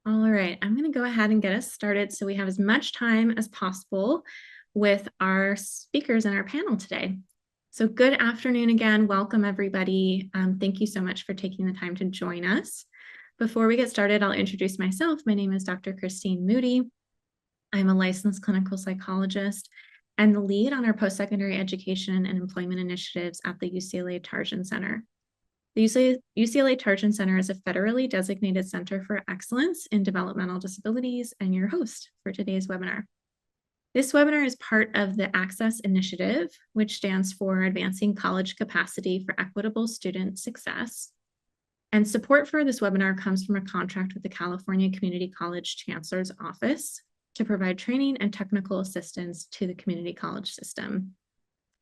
All right, I'm going to go ahead and get us started so we have as much time as possible with our speakers in our panel today. So good afternoon again. Welcome, everybody. Thank you so much for taking the time to join us. Before we get started, I'll introduce myself. My name is Dr. Christine Moody. I'm a licensed clinical psychologist and the lead on our post-secondary education and employment initiatives at the UCLA Tarjan Center. The UCLA Tarjan Center is a federally designated center for excellence in developmental disabilities and your host for today's webinar. This webinar is part of the Access Initiative, which stands for Advancing College Capacity for Equitable Student Success. And support for this webinar comes from a contract with the California Community College Chancellor's Office to provide training and technical assistance to the community college system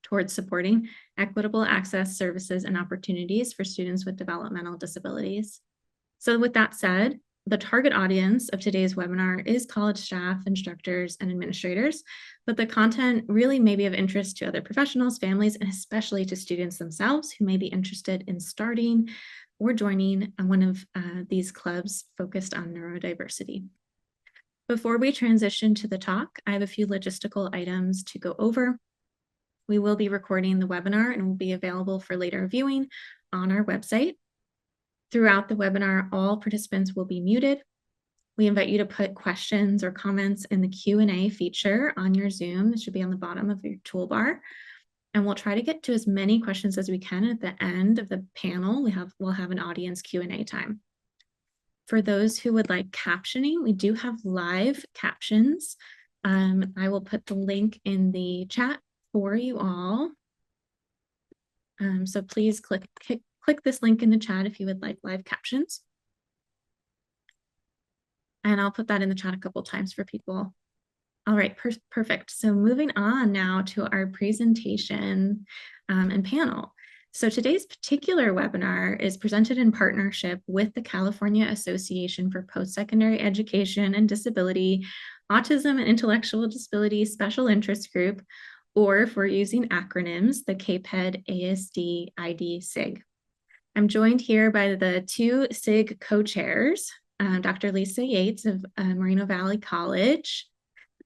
towards supporting equitable access, services, and opportunities for students with developmental disabilities. So with that said, the target audience of today's webinar is college staff, instructors, and administrators, but the content really may be of interest to other professionals, families, and especially to students themselves who may be interested in starting or joining one of these clubs focused on neurodiversity. Before we transition to the talk, I have a few logistical items to go over. We will be recording the webinar and will be available for later viewing on our website. Throughout the webinar, all participants will be muted. We invite you to put questions or comments in the Q&A feature on your Zoom. It should be on the bottom of your toolbar. And we'll try to get to as many questions as we can at the end of the panel. We'll have an audience Q&A time. For those who would like captioning, we do have live captions. I will put the link in the chat for you all. So please click this link in the chat if you would like live captions. And I'll put that in the chat a couple times for people. All right, perfect. So moving on now to our presentation and panel. So today's particular webinar is presented in partnership with the California Association for Post-Secondary Education and Disability, Autism and Intellectual Disability Special Interest Group, or if we're using acronyms, the CAPED ASD ID SIG. I'm joined here by the two SIG co-chairs, Dr. Lisa Yates of Moreno Valley College,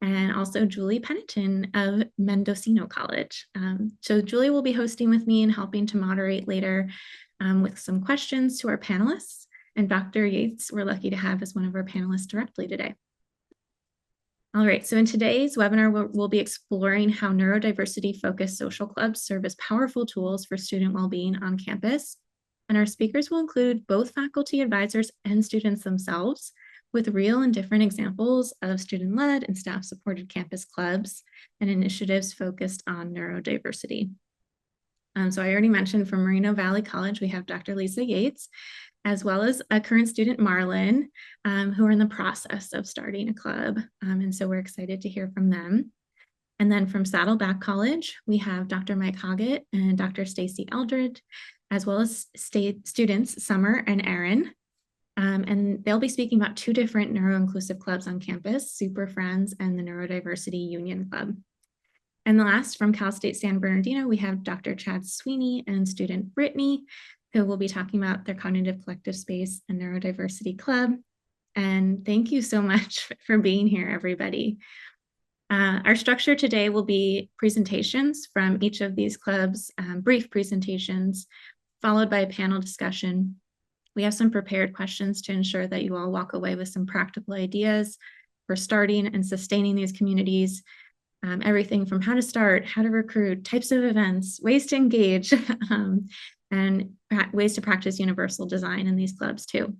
and also Julie Pennington of Mendocino College. So Julie will be hosting with me and helping to moderate later with some questions to our panelists. And Dr. Yates, we're lucky to have as one of our panelists directly today. All right, so in today's webinar, we'll be exploring how neurodiversity-focused social clubs serve as powerful tools for student well-being on campus. And our speakers will include both faculty advisors and students themselves, with real and different examples of student-led and staff-supported campus clubs and initiatives focused on neurodiversity. So I already mentioned from Moreno Valley College, we have Dr. Lisa Yates, as well as a current student, Marlon, who are in the process of starting a club. And so we're excited to hear from them. And then from Saddleback College, we have Dr. Mike Hoggett and Dr. Stacy Eldred, as well as students, Summer and Aaron. And they'll be speaking about two different neuro-inclusive clubs on campus, Super Friends and the Neurodiversity Union Club. And the last, from Cal State San Bernardino, we have Dr. Chad Sweeney and student Brittany, who will be talking about their Cognitive Collective Space and Neurodiversity Club. And thank you so much for being here, everybody. Our structure today will be presentations from each of these clubs, brief presentations, followed by a panel discussion. We have some prepared questions to ensure that you all walk away with some practical ideas for starting and sustaining these communities. Everything from how to start, how to recruit, types of events, ways to engage, and ways to practice universal design in these clubs too.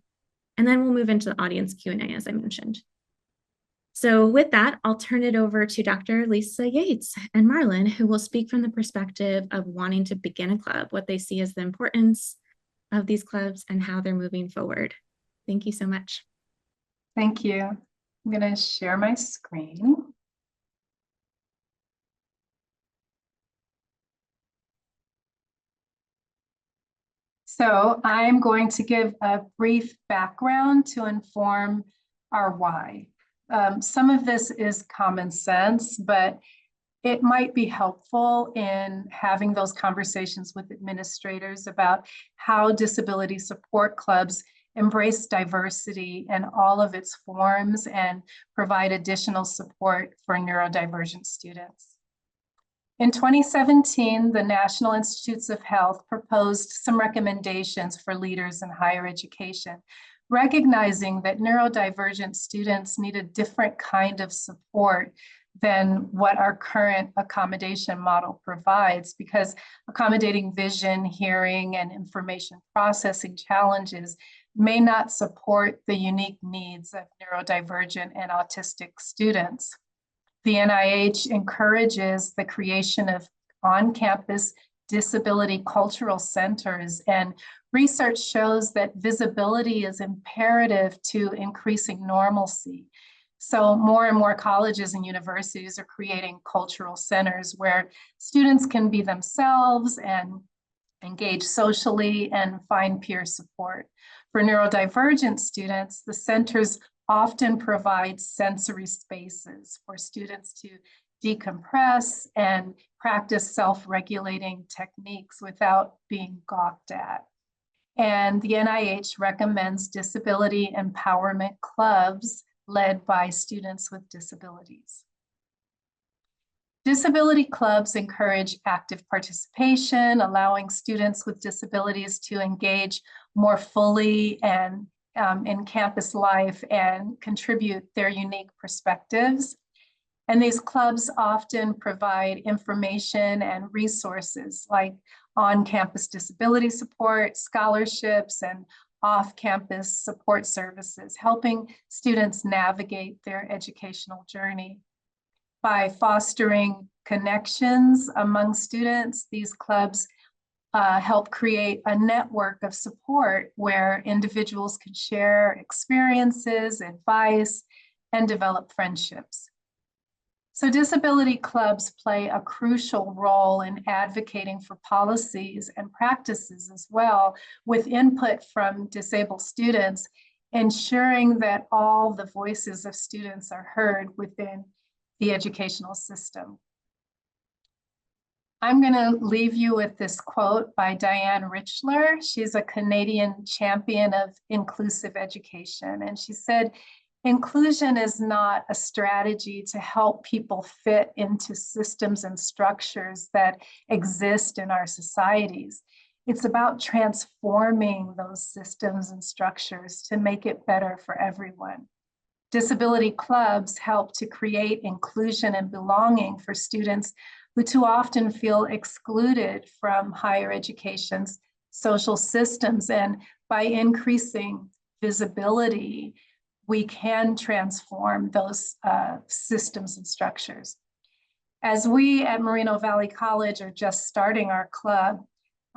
And then we'll move into the audience Q&A, as I mentioned. So with that, I'll turn it over to Dr. Lisa Yates and Marlon, who will speak from the perspective of wanting to begin a club, what they see as the importance of these clubs and how they're moving forward. Thank you so much. Thank you. I'm going to share my screen. So I'm going to give a brief background to inform our why. Some of this is common sense, but it might be helpful in having those conversations with administrators about how disability support clubs embrace diversity in all of its forms, and provide additional support for neurodivergent students. In 2017, the National Institutes of Health proposed some recommendations for leaders in higher education, recognizing that neurodivergent students need a different kind of support than what our current accommodation model provides, because accommodating vision, hearing, and information processing challenges may not support the unique needs of neurodivergent and autistic students. The NIH encourages the creation of on-campus disability cultural centers, and research shows that visibility is imperative to increasing normalcy. So more and more colleges and universities are creating cultural centers where students can be themselves and engage socially and find peer support. For neurodivergent students, the centers often provide sensory spaces for students to decompress and practice self-regulating techniques without being gawked at. And the NIH recommends disability empowerment clubs led by students with disabilities. Disability clubs encourage active participation, allowing students with disabilities to engage more fully and in campus life and contribute their unique perspectives. And these clubs often provide information and resources like on-campus disability support, scholarships, and off-campus support services, helping students navigate their educational journey. By fostering connections among students, these clubs help create a network of support where individuals can share experiences, advice, and develop friendships. So disability clubs play a crucial role in advocating for policies and practices as well, with input from disabled students, ensuring that all the voices of students are heard within the educational system. I'm going to leave you with this quote by Diane Richler. She's a Canadian champion of inclusive education. And she said, "Inclusion is not a strategy to help people fit into systems and structures that exist in our societies. It's about transforming those systems and structures to make it better for everyone." Disability clubs help to create inclusion and belonging for students who too often feel excluded from higher education's social systems. And by increasing visibility, we can transform those systems and structures. As we at Moreno Valley College are just starting our club,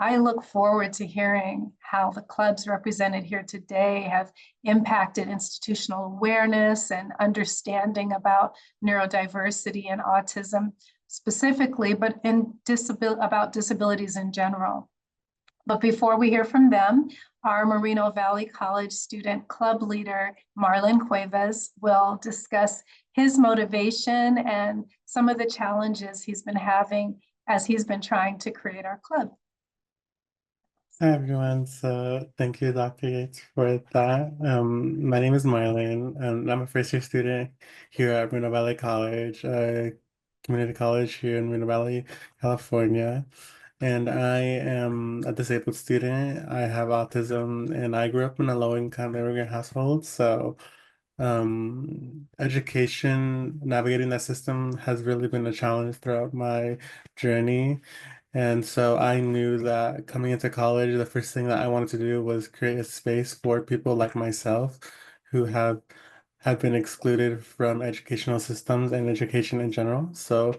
I look forward to hearing how the clubs represented here today have impacted institutional awareness and understanding about neurodiversity and autism specifically, but about disabilities in general. But before we hear from them, our Moreno Valley College student club leader, Marlon Cuevas, will discuss his motivation and some of the challenges he's been having as he's been trying to create our club. Hi everyone, so thank you, Dr. Yates, for that. My name is Marlon, and I'm a first-year student here at Moreno Valley College, a community college here in Moreno Valley, California. And I am a disabled student. I have autism, and I grew up in a low-income immigrant household. So, education, navigating that system has really been a challenge throughout my journey. And so I knew that coming into college, the first thing that I wanted to do was create a space for people like myself who have been excluded from educational systems and education in general. So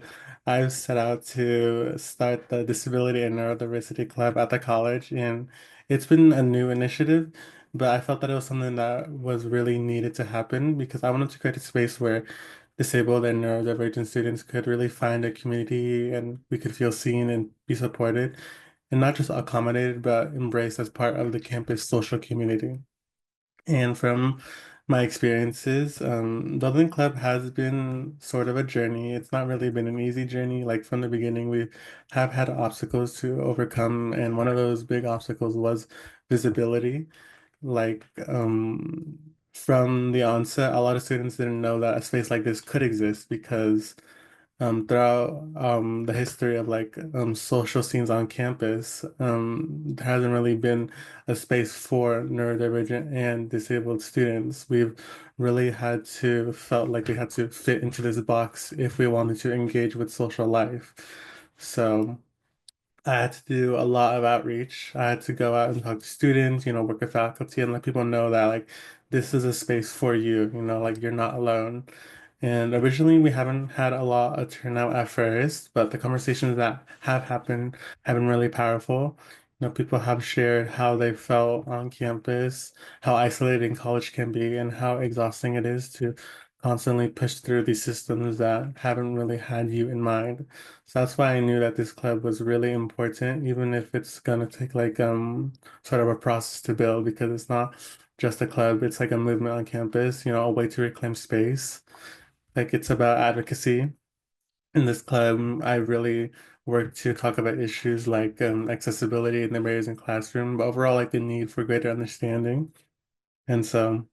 I've set out to start the Disability and Neurodiversity Club at the college, and it's been a new initiative, but I felt that it was something that was really needed to happen because I wanted to create a space where disabled and neurodivergent students could really find a community and we could feel seen and be supported and not just accommodated, but embraced as part of the campus social community. And from my experiences, building club has been sort of a journey. It's not really been an easy journey. Like from the beginning, we have had obstacles to overcome, and one of those big obstacles was visibility. like from the onset, a lot of students didn't know that a space like this could exist because throughout the history of like social scenes on campus, there hasn't really been a space for neurodivergent and disabled students. We've really had to felt like we had to fit into this box if we wanted to engage with social life. So I had to do a lot of outreach. I had to go out and talk to students, work with faculty and let people know that like this is a space for you, like you're not alone. And originally we haven't had a lot of turnout at first, but the conversations that have happened have been really powerful. People have shared how they felt on campus, how isolating college can be, and how exhausting it is to constantly push through these systems that haven't really had you in mind. So that's why I knew that this club was really important, even if it's gonna take like sort of a process to build because it's not just a club, it's like a movement on campus, a way to reclaim space. Like it's about advocacy. In this club, I really work to talk about issues like accessibility and the barriers in classroom, but overall like the need for greater understanding. And so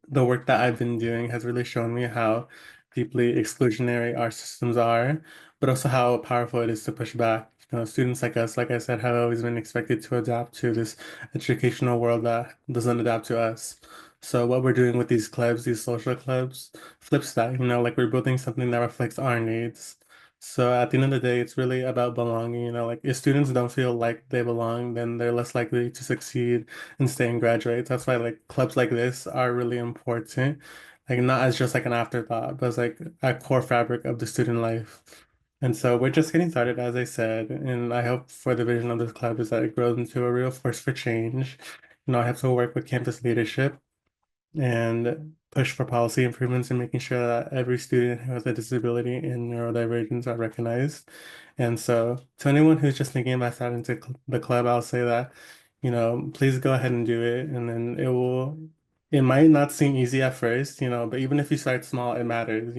the work that I've been doing has really shown me how deeply exclusionary our systems are, but also how powerful it is to push back. Students like us, like I said, have always been expected to adapt to this educational world that doesn't adapt to us. So what we're doing with these clubs, these social clubs, flips that, like we're building something that reflects our needs. So at the end of the day, it's really about belonging, like if students don't feel like they belong, then they're less likely to succeed and stay and graduate. That's why like clubs like this are really important. Like not as just like an afterthought, but as like a core fabric of the student life. And so we're just getting started, as I said, and I hope for the vision of this club is that it grows into a real force for change. I have to work with campus leadership and push for policy improvements and making sure that every student who has a disability and neurodivergence are recognized. And so, to anyone who's just thinking about starting to the club, I'll say that, please go ahead and do it. And then it might not seem easy at first, but even if you start small, it matters.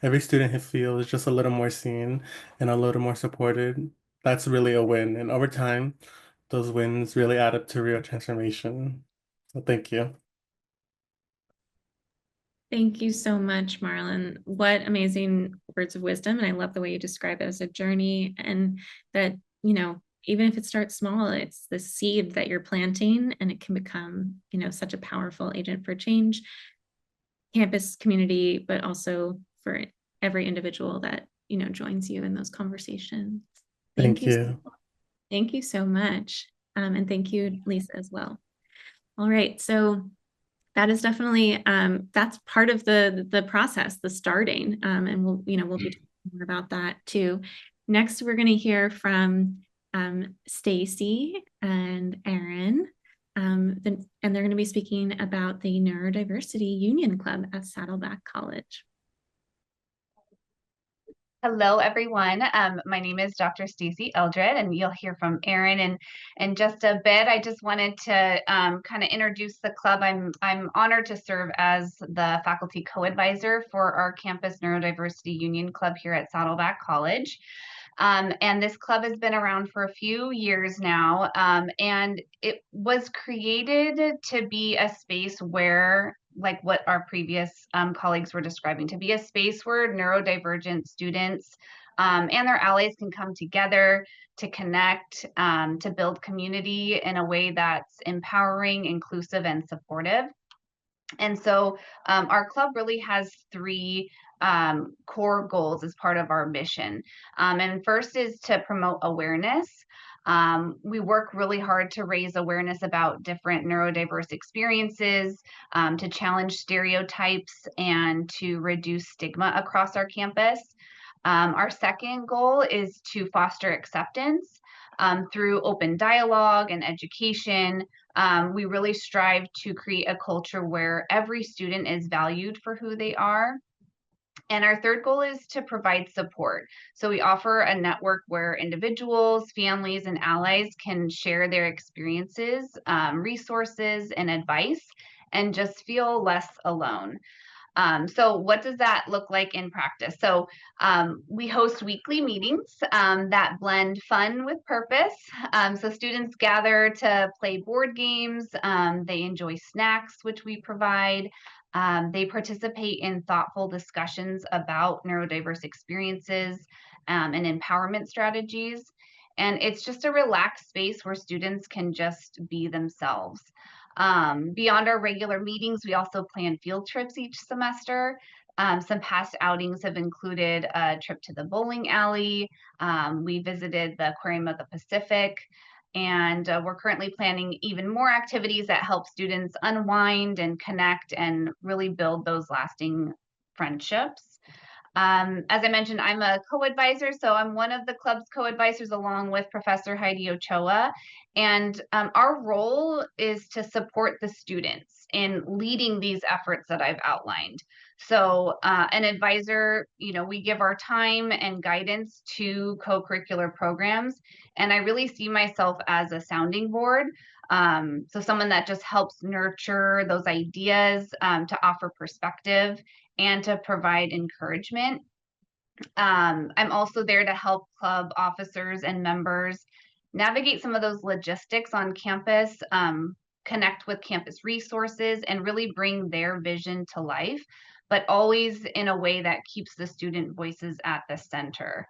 Every student who feels just a little more seen and a little more supported, that's really a win. And over time, those wins really add up to real transformation. So, thank you. Thank you so much, Marlon. What amazing words of wisdom. And I love the way you describe it as a journey and that, even if it starts small, it's the seed that you're planting and it can become, such a powerful agent for change, campus community, but also for every individual that, joins you in those conversations. Thank you. Thank you so much. And thank you, Lisa, as well. All right. So that is definitely that's part of the process, the starting, and we'll be talking more about that too. Next, we're going to hear from Stacy and Aaron, and they're going to be speaking about the Neurodiversity Union Club at Saddleback College. Hello, everyone. My name is Dr. Stacy Eldred, and you'll hear from Aaron in just a bit. I just wanted to kind of introduce the club. I'm honored to serve as the faculty co-advisor for our campus Neurodiversity Union Club here at Saddleback College. And this club has been around for a few years now, and it was created to be a space where, like what our previous colleagues were describing, to be a space where neurodivergent students and their allies can come together to connect, to build community in a way that's empowering, inclusive, and supportive. And so our club really has three core goals as part of our mission. And first is to promote awareness. We work really hard to raise awareness about different neurodiverse experiences, to challenge stereotypes, and to reduce stigma across our campus. Our second goal is to foster acceptance through open dialogue and education. We really strive to create a culture where every student is valued for who they are. And our third goal is to provide support. So we offer a network where individuals, families, and allies can share their experiences, resources, and advice, and just feel less alone. So what does that look like in practice? So we host weekly meetings that blend fun with purpose. So students gather to play board games. They enjoy snacks, which we provide. They participate in thoughtful discussions about neurodiverse experiences and empowerment strategies. And it's just a relaxed space where students can just be themselves. Beyond our regular meetings, we also plan field trips each semester. Some past outings have included a trip to the bowling alley. We visited the Aquarium of the Pacific, and we're currently planning even more activities that help students unwind and connect and really build those lasting friendships. As I mentioned, I'm a co-advisor, so I'm one of the club's co-advisors along with Professor Heidi Ochoa. And our role is to support the students in leading these efforts that I've outlined. So an advisor, we give our time and guidance to co-curricular programs. And I really see myself as a sounding board. So someone that just helps nurture those ideas to offer perspective and to provide encouragement. I'm also there to help club officers and members navigate some of those logistics on campus, connect with campus resources, and really bring their vision to life, but always in a way that keeps the student voices at the center.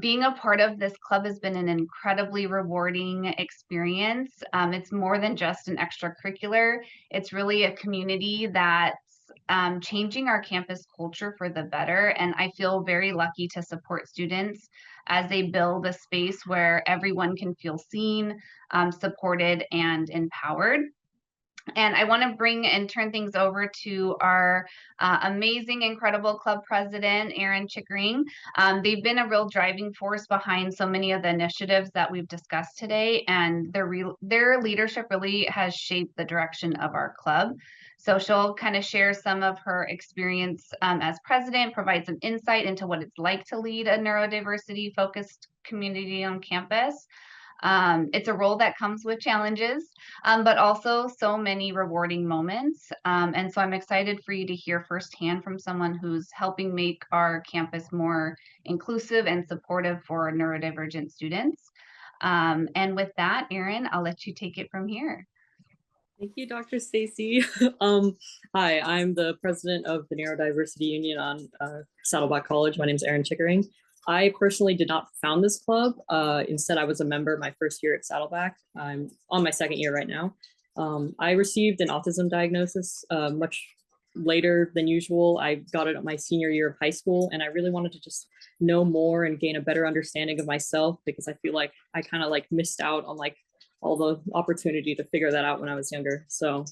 Being a part of this club has been an incredibly rewarding experience. It's more than just an extracurricular. It's really a community that's changing our campus culture for the better. And I feel very lucky to support students as they build a space where everyone can feel seen, supported, and empowered. And I want to bring and turn things over to our amazing, incredible club president, Erin Chickering. They've been a real driving force behind so many of the initiatives that we've discussed today, and their leadership really has shaped the direction of our club. So she'll kind of share some of her experience as president, provide some insight into what it's like to lead a neurodiversity-focused community on campus. It's a role that comes with challenges, but also so many rewarding moments. And so I'm excited for you to hear firsthand from someone who's helping make our campus more inclusive and supportive for neurodivergent students. And with that, Erin, I'll let you take it from here. Thank you, Dr. Stacy. Hi, I'm the president of the Neurodiversity Union on Saddleback College. My name is Erin Chickering. I personally did not found this club. Instead, I was a member my first year at Saddleback. I'm on my second year right now. I received an autism diagnosis much later than usual. I got it at my senior year of high school, and I really wanted to just know more and gain a better understanding of myself, because I feel like I kind of like missed out on like all the opportunity to figure that out when I was younger. So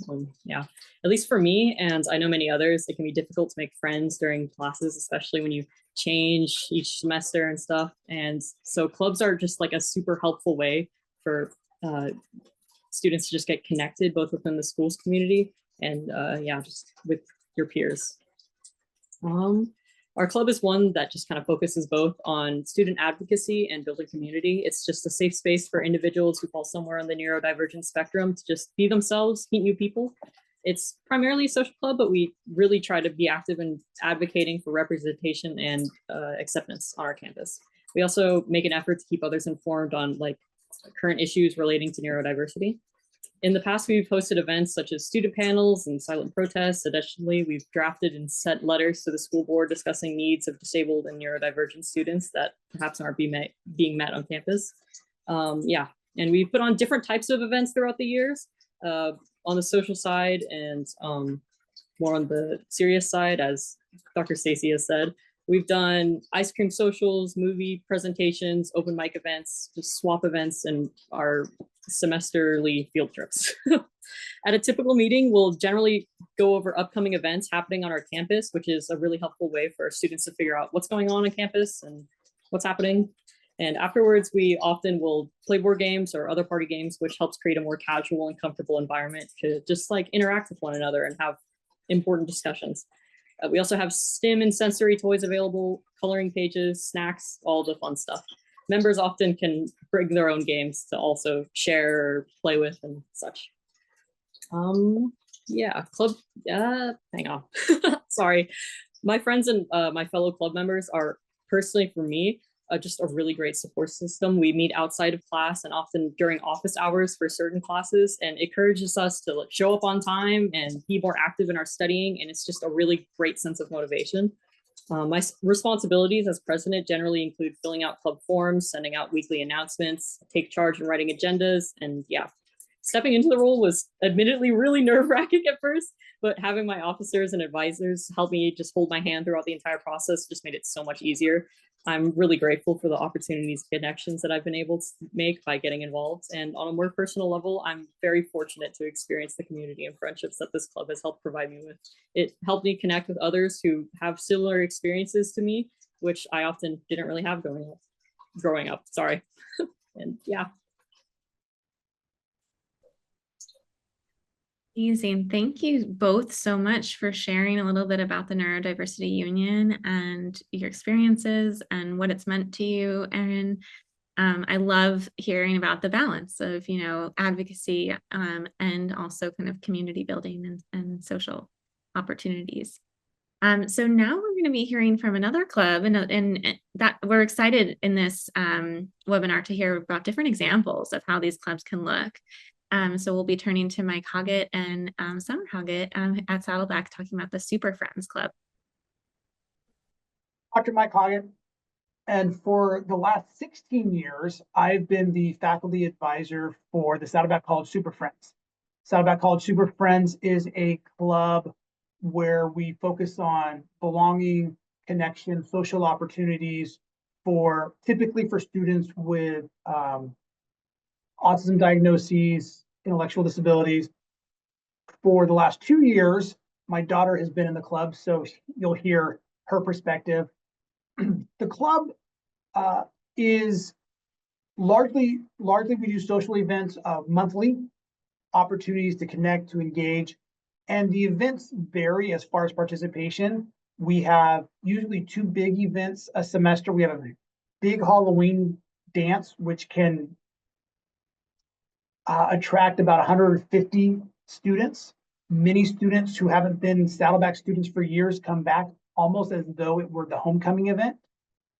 yeah, at least for me, and I know many others, it can be difficult to make friends during classes, especially when you change each semester and stuff. And so clubs are just like a super helpful way for students to just get connected both within the school's community and yeah, just with your peers. Our club is one that just kind of focuses both on student advocacy and building community. It's just a safe space for individuals who fall somewhere on the neurodivergent spectrum to just be themselves, meet new people. It's primarily a social club, but we really try to be active in advocating for representation and acceptance on our campus. We also make an effort to keep others informed on like current issues relating to neurodiversity. In the past, we've hosted events such as student panels and silent protests. Additionally, we've drafted and sent letters to the school board discussing needs of disabled and neurodivergent students that perhaps aren't being met on campus. Yeah, and we've put on different types of events throughout the years on the social side and more on the serious side, as Dr. Stacy has said. We've done ice cream socials, movie presentations, open mic events, just swap events, and our semesterly field trips. At a typical meeting, we'll generally go over upcoming events happening on our campus, which is a really helpful way for students to figure out what's going on campus and what's happening. And afterwards, we often will play board games or other party games, which helps create a more casual and comfortable environment to just like interact with one another and have important discussions. We also have STEM and sensory toys available, coloring pages, snacks, all the fun stuff. Members often can bring their own games to also share or play with and such. Yeah, club, hang on. Sorry. My friends and my fellow club members are personally for me just a really great support system. We meet outside of class and often during office hours for certain classes, and it encourages us to like show up on time and be more active in our studying. And it's just a really great sense of motivation. My responsibilities as president generally include filling out club forms, sending out weekly announcements, take charge in writing agendas, and yeah, stepping into the role was admittedly really nerve-wracking at first, but having my officers and advisors help me just hold my hand throughout the entire process just made it so much easier. I'm really grateful for the opportunities and connections that I've been able to make by getting involved. And on a more personal level, I'm very fortunate to experience the community and friendships that this club has helped provide me with. It helped me connect with others who have similar experiences to me, which I often didn't really have growing up, sorry. And yeah. Amazing. Thank you both so much for sharing a little bit about the Neurodiversity Union and your experiences and what it's meant to you, Erin. I love hearing about the balance of, advocacy and also kind of community building and social opportunities. So now we're going to be hearing from another club, and that we're excited in this webinar to hear about different examples of how these clubs can look. So we'll be turning to Mike Hoggett and Summer Hoggett at Saddleback talking about the Super Friends Club. Dr. Mike Hoggett, and for the last 16 years, I've been the faculty advisor for the Saddleback College Super Friends. Saddleback College Super Friends is a club where we focus on belonging, connection, social opportunities typically for students with autism diagnoses, intellectual disabilities. For the last 2 years, my daughter has been in the club, so you'll hear her perspective. The club is largely we do social events monthly, opportunities to connect, to engage, and the events vary as far as participation. We have usually 2 big events a semester. We have a big Halloween dance, which can attract about 150 students. Many students who haven't been Saddleback students for years come back almost as though it were the homecoming event.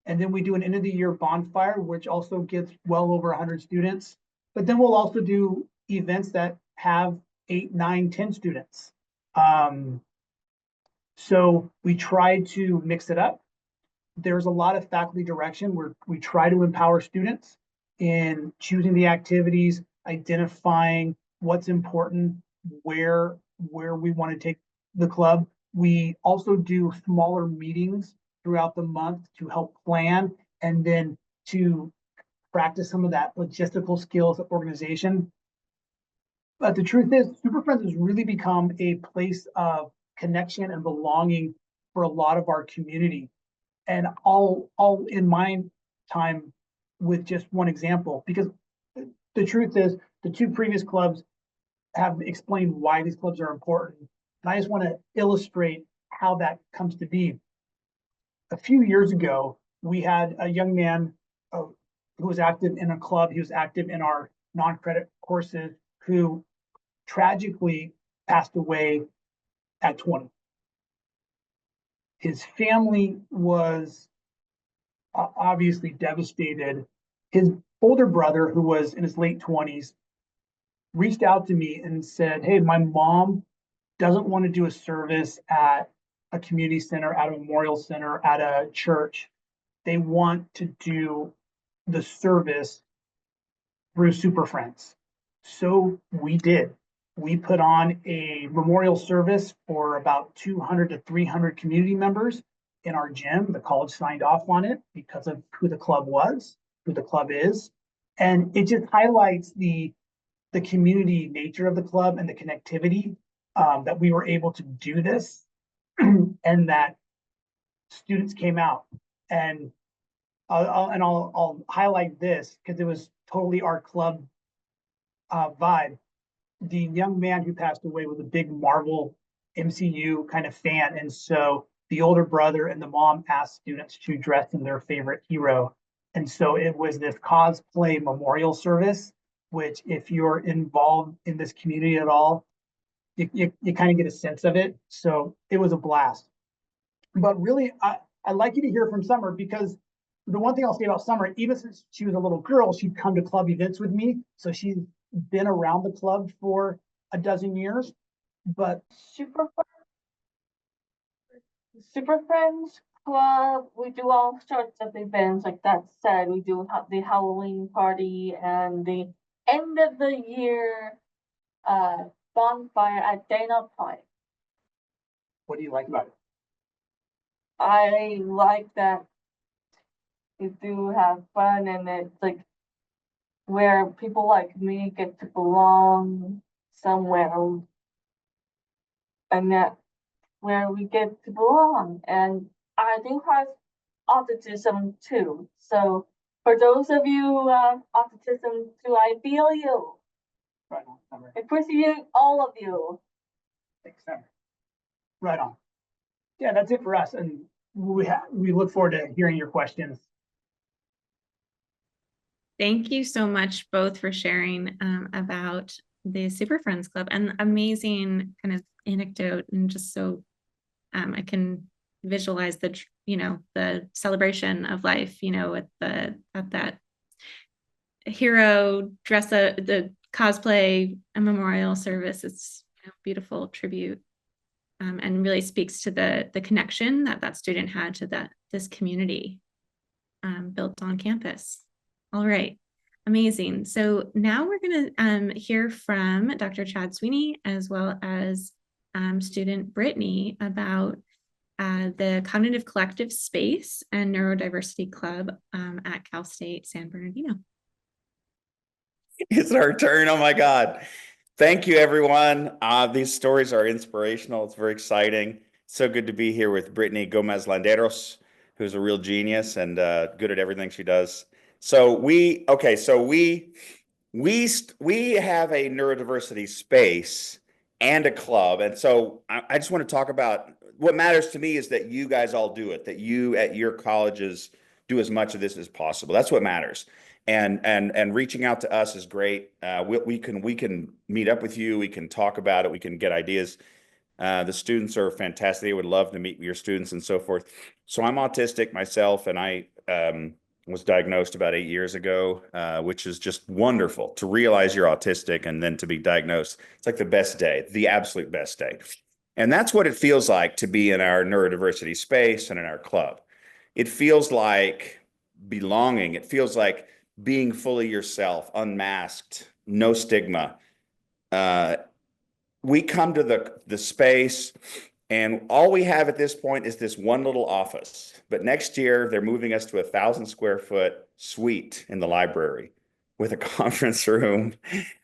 And then we do an end of the year bonfire, which also gets well over 100 students. But then we'll also do events that have 8, 9, 10 students. So we try to mix it up. There's a lot of faculty direction where we try to empower students in choosing the activities, identifying what's important, where we want to take the club. We also do smaller meetings throughout the month to help plan and then to practice some of that logistical skills of organization. But the truth is, Super Friends has really become a place of connection and belonging for a lot of our community. And all in my time with just one example, because the truth is the 2 previous clubs have explained why these clubs are important. And I just want to illustrate how that comes to be. A few years ago, we had a young man who was active in a club. He was active in our non-credit courses, who tragically passed away at 20. His family was obviously devastated. His older brother, who was in his late 20s, reached out to me and said, "Hey, my mom doesn't want to do a service at a community center, at a memorial center, at a church. They want to do the service through Super Friends." So we did. We put on a memorial service for about 200 to 300 community members in our gym. The college signed off on it because of who the club was, who the club is. And it just highlights the community nature of the club and the connectivity that we were able to do this and that students came out. And I'll highlight this because it was totally our club vibe. The young man who passed away was a big Marvel MCU kind of fan. And so the older brother and the mom asked students to dress in their favorite hero. And so it was this cosplay memorial service, which if you're involved in this community at all, you kind of get a sense of it. So it was a blast. But really, I'd like you to hear from Summer, because the one thing I'll say about Summer, even since she was a little girl, she'd come to club events with me. So she's been around the club for a dozen years. But Super Friends Club, we do all sorts of events. Like that said, we do the Halloween party and the end of the year bonfire at Dana Point. what do you like about it? I like that we do have fun, and it's like where people like me get to belong somewhere, and that where we get to belong. And I do have autism too. So for those of you who have autism too, I feel you. Right on, Summer. I appreciate all of you. Thanks, Summer. Right on. Yeah, that's it for us. And we look forward to hearing your questions. Thank you so much both for sharing about the Super Friends Club, and amazing kind of anecdote, and just so I can visualize the the celebration of life, at that hero dress up, the cosplay and memorial service. It's beautiful tribute, and really speaks to the connection that student had to this community built on campus. All right, amazing. So now we're going to hear from Dr. Chad Sweeney, as well as student Brittany, about the Cognitive Collective Space and Neurodiversity Club at Cal State San Bernardino. It's our turn. Oh my God. Thank you, everyone. These stories are inspirational. It's very exciting. So good to be here with Brittany Gomez Landeros, who's a real genius and good at everything she does. So we have a neurodiversity space and a club. And so I just want to talk about what matters to me is that you guys all do it, that you at your colleges do as much of this as possible. That's what matters. And reaching out to us is great. We can meet up with you. We can talk about it. We can get ideas. The students are fantastic. They would love to meet with your students and so forth. So I'm autistic myself, and I was diagnosed about 8 years ago, which is just wonderful to realize you're autistic and then to be diagnosed. It's like the best day, the absolute best day. And that's what it feels like to be in our neurodiversity space and in our club. It feels like belonging. It feels like being fully yourself, unmasked, no stigma. We come to the space, and all we have at this point is this one little office. But next year, they're moving us to a 1,000-square-foot suite in the library with a conference room,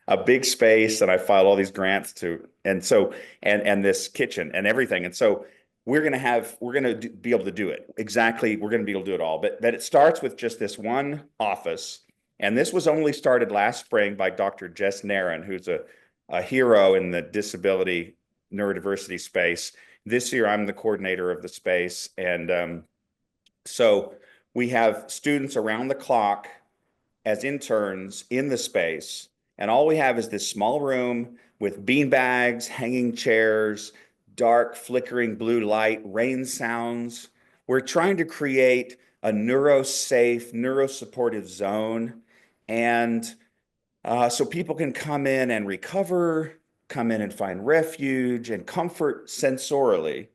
a big space, and I filed all these grants and this kitchen and everything. And so we're going to be able to do it. Exactly. We're going to be able to do it all. But it starts with just this one office. And this was only started last spring by Dr. Jess Naran, who's a hero in the disability neurodiversity space. This year, I'm the coordinator of the space. And so we have students around the clock as interns in the space. And all we have is this small room with bean bags, hanging chairs, dark flickering blue light, rain sounds. We're trying to create a neuro-safe, neuro-supportive zone. And so people can come in and recover, come in and find refuge and comfort sensorially.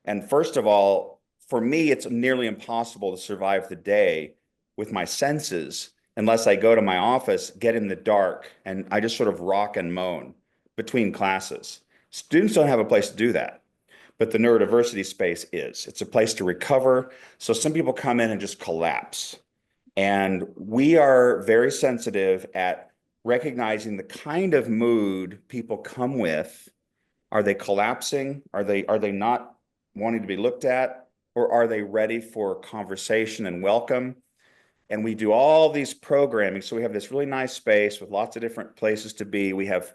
And first of all, for me, it's nearly impossible to survive the day with my senses unless I go to my office, get in the dark, and I just sort of rock and moan between classes. Students don't have a place to do that, but the neurodiversity space is. It's a place to recover. So some people come in and just collapse. And we are very sensitive at recognizing the kind of mood people come with. Are they collapsing? Are they not wanting to be looked at? Or are they ready for conversation and welcome? And we do all these programming. So we have this really nice space with lots of different places to be. We have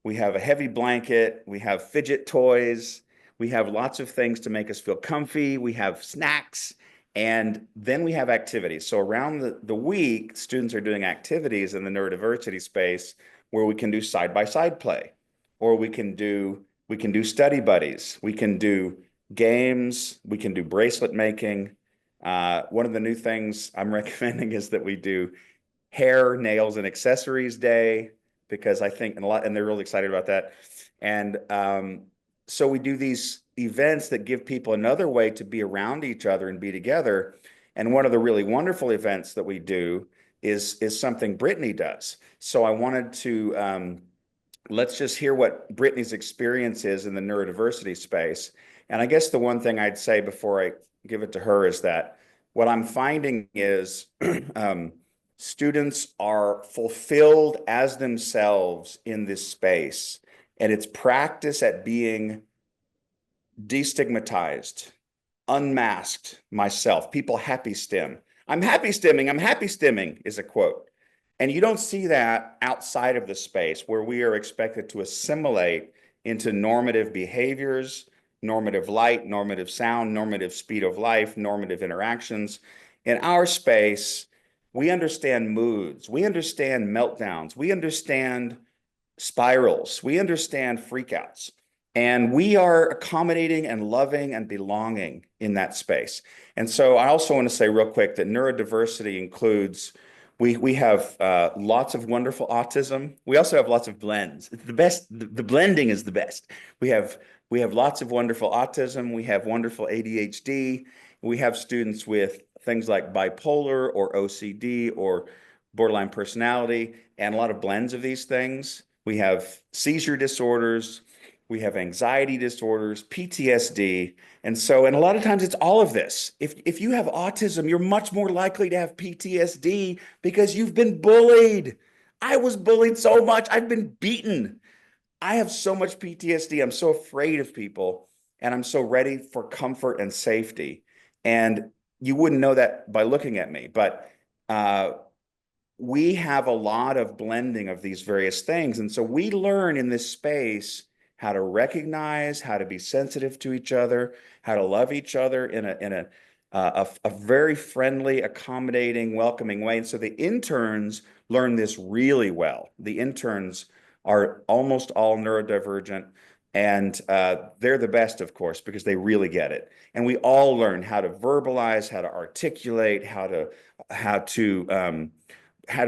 a heavy blanket. We have fidget toys. We have lots of things to make us feel comfy. We have snacks. And then we have activities. So around the week, students are doing activities in the neurodiversity space where we can do side-by-side play, or we can do We can do study buddies. We can do games. We can do bracelet making. One of the new things I'm recommending is that we do hair, nails, and accessories day, because I think, and they're really excited about that. And so we do these events that give people another way to be around each other and be together. And one of the really wonderful events that we do is something Brittany does. So I wanted to, let's just hear what Brittany's experience is in the neurodiversity space. And I guess the one thing I'd say before I give it to her is that what I'm finding is students are fulfilled as themselves in this space. And it's practice at being destigmatized, unmasked myself. People happy stim. I'm happy stimming is a quote. And you don't see that outside of the space where we are expected to assimilate into normative behaviors, normative light, normative sound, normative speed of life, normative interactions. In our space, we understand moods, we understand meltdowns, we understand spirals, we understand freakouts. And we are accommodating and loving and belonging in that space. And so I also want to say real quick that neurodiversity includes, we have lots of wonderful autism. We also have lots of blends. It's the best, the blending is the best. We have lots of wonderful autism. We have wonderful ADHD. We have students with things like bipolar or OCD or borderline personality, and a lot of blends of these things. We have seizure disorders. We have anxiety disorders, PTSD. And a lot of times it's all of this. If you have autism, you're much more likely to have PTSD because you've been bullied. I was bullied so much. I've been beaten. I have so much PTSD. I'm so afraid of people, and I'm so ready for comfort and safety. And you wouldn't know that by looking at me, but we have a lot of blending of these various things. And so we learn in this space how to recognize, how to be sensitive to each other, how to love each other in a very friendly, accommodating, welcoming way. And so the interns learn this really well. The interns are almost all neurodivergent, and they're the best, of course, because they really get it. And we all learn how to verbalize, how to articulate, how to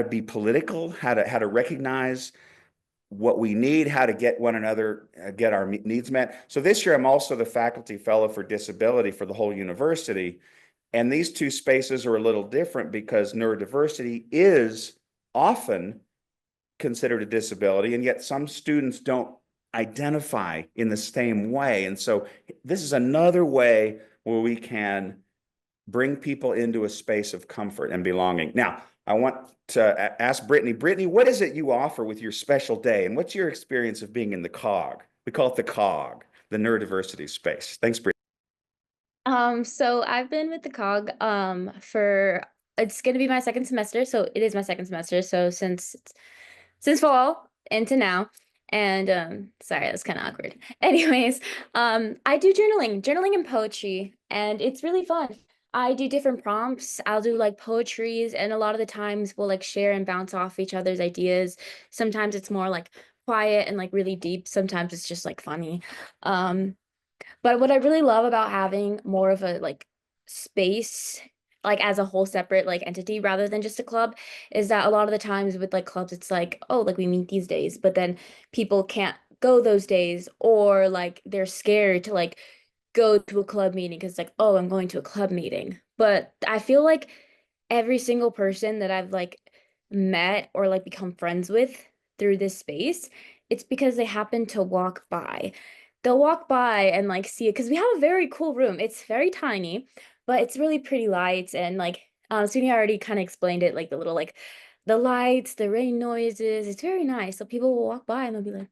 be political, how to recognize what we need, how to get one another, get our needs met. So this year, I'm also the faculty fellow for disability for the whole university. And these two spaces are a little different because neurodiversity is often considered a disability, and yet some students don't identify in the same way. And so this is another way where we can bring people into a space of comfort and belonging. Now, I want to ask Brittany. Brittany, what is it you offer with your special day? And what's your experience of being in the COG? We call it the COG, the neurodiversity space. Thanks, Brittany. So I've been with the COG for, it's gonna be my second semester. So it is my second semester. So since fall into now. And sorry, that's kind of awkward. Anyways, I do journaling and poetry, and it's really fun. I do different prompts. I'll do like poetries, and a lot of the times we'll like share and bounce off each other's ideas. Sometimes it's more like quiet and like really deep. Sometimes it's just like funny. But what I really love about having more of a like space, like as a whole separate like entity rather than just a club, is that a lot of the times with like clubs, it's like, oh, like we meet these days, but then people can't go those days, or like they're scared to like go to a club meeting because like, oh, I'm going to a club meeting. But I feel like every single person that I've like met or like become friends with through this space, it's because they happen to walk by. They'll walk by and like see it, because we have a very cool room. It's very tiny, but it's really pretty lights, and like Suni already kind of explained it, like the little like the lights, the rain noises. It's very nice. So people will walk by and they'll be like,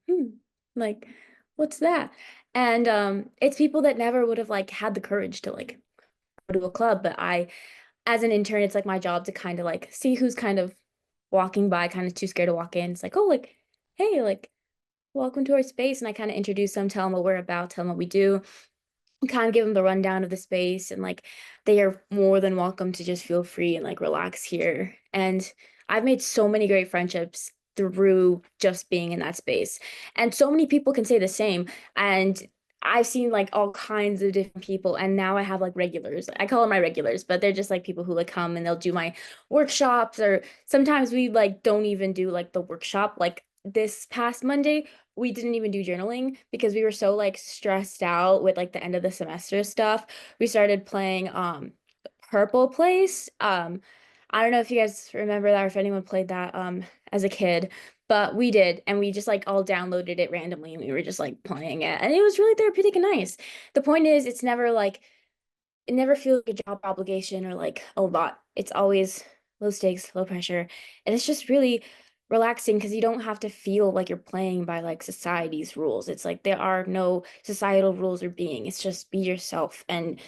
like, what's that? And it's people that never would have like had the courage to like go to a club. But I, as an intern, it's like my job to kind of like see who's kind of walking by, kind of too scared to walk in. It's like, oh, like, hey, like, welcome to our space. And I kind of introduce them, tell them what we're about, tell them what we do, kind of give them the rundown of the space, and like they are more than welcome to just feel free and like relax here. And I've made so many great friendships through just being in that space. And so many people can say the same. And I've seen like all kinds of different people, and now I have like regulars. I call them my regulars, but they're just like people who like come and they'll do my workshops, or sometimes we like don't even do like the workshop. Like this past Monday, we didn't even do journaling because we were so like stressed out with like the end of the semester stuff. We started playing Purple Place. I don't know if you guys remember that or if anyone played that as a kid, but we did, and we just like all downloaded it randomly and we were just like playing it, and it was really therapeutic and nice. The point is, it's never like, it never feels like a job obligation or like a lot. It's always low stakes, low pressure, and it's just really relaxing because you don't have to feel like you're playing by like society's rules. It's like there are no societal rules or being. It's just be yourself, and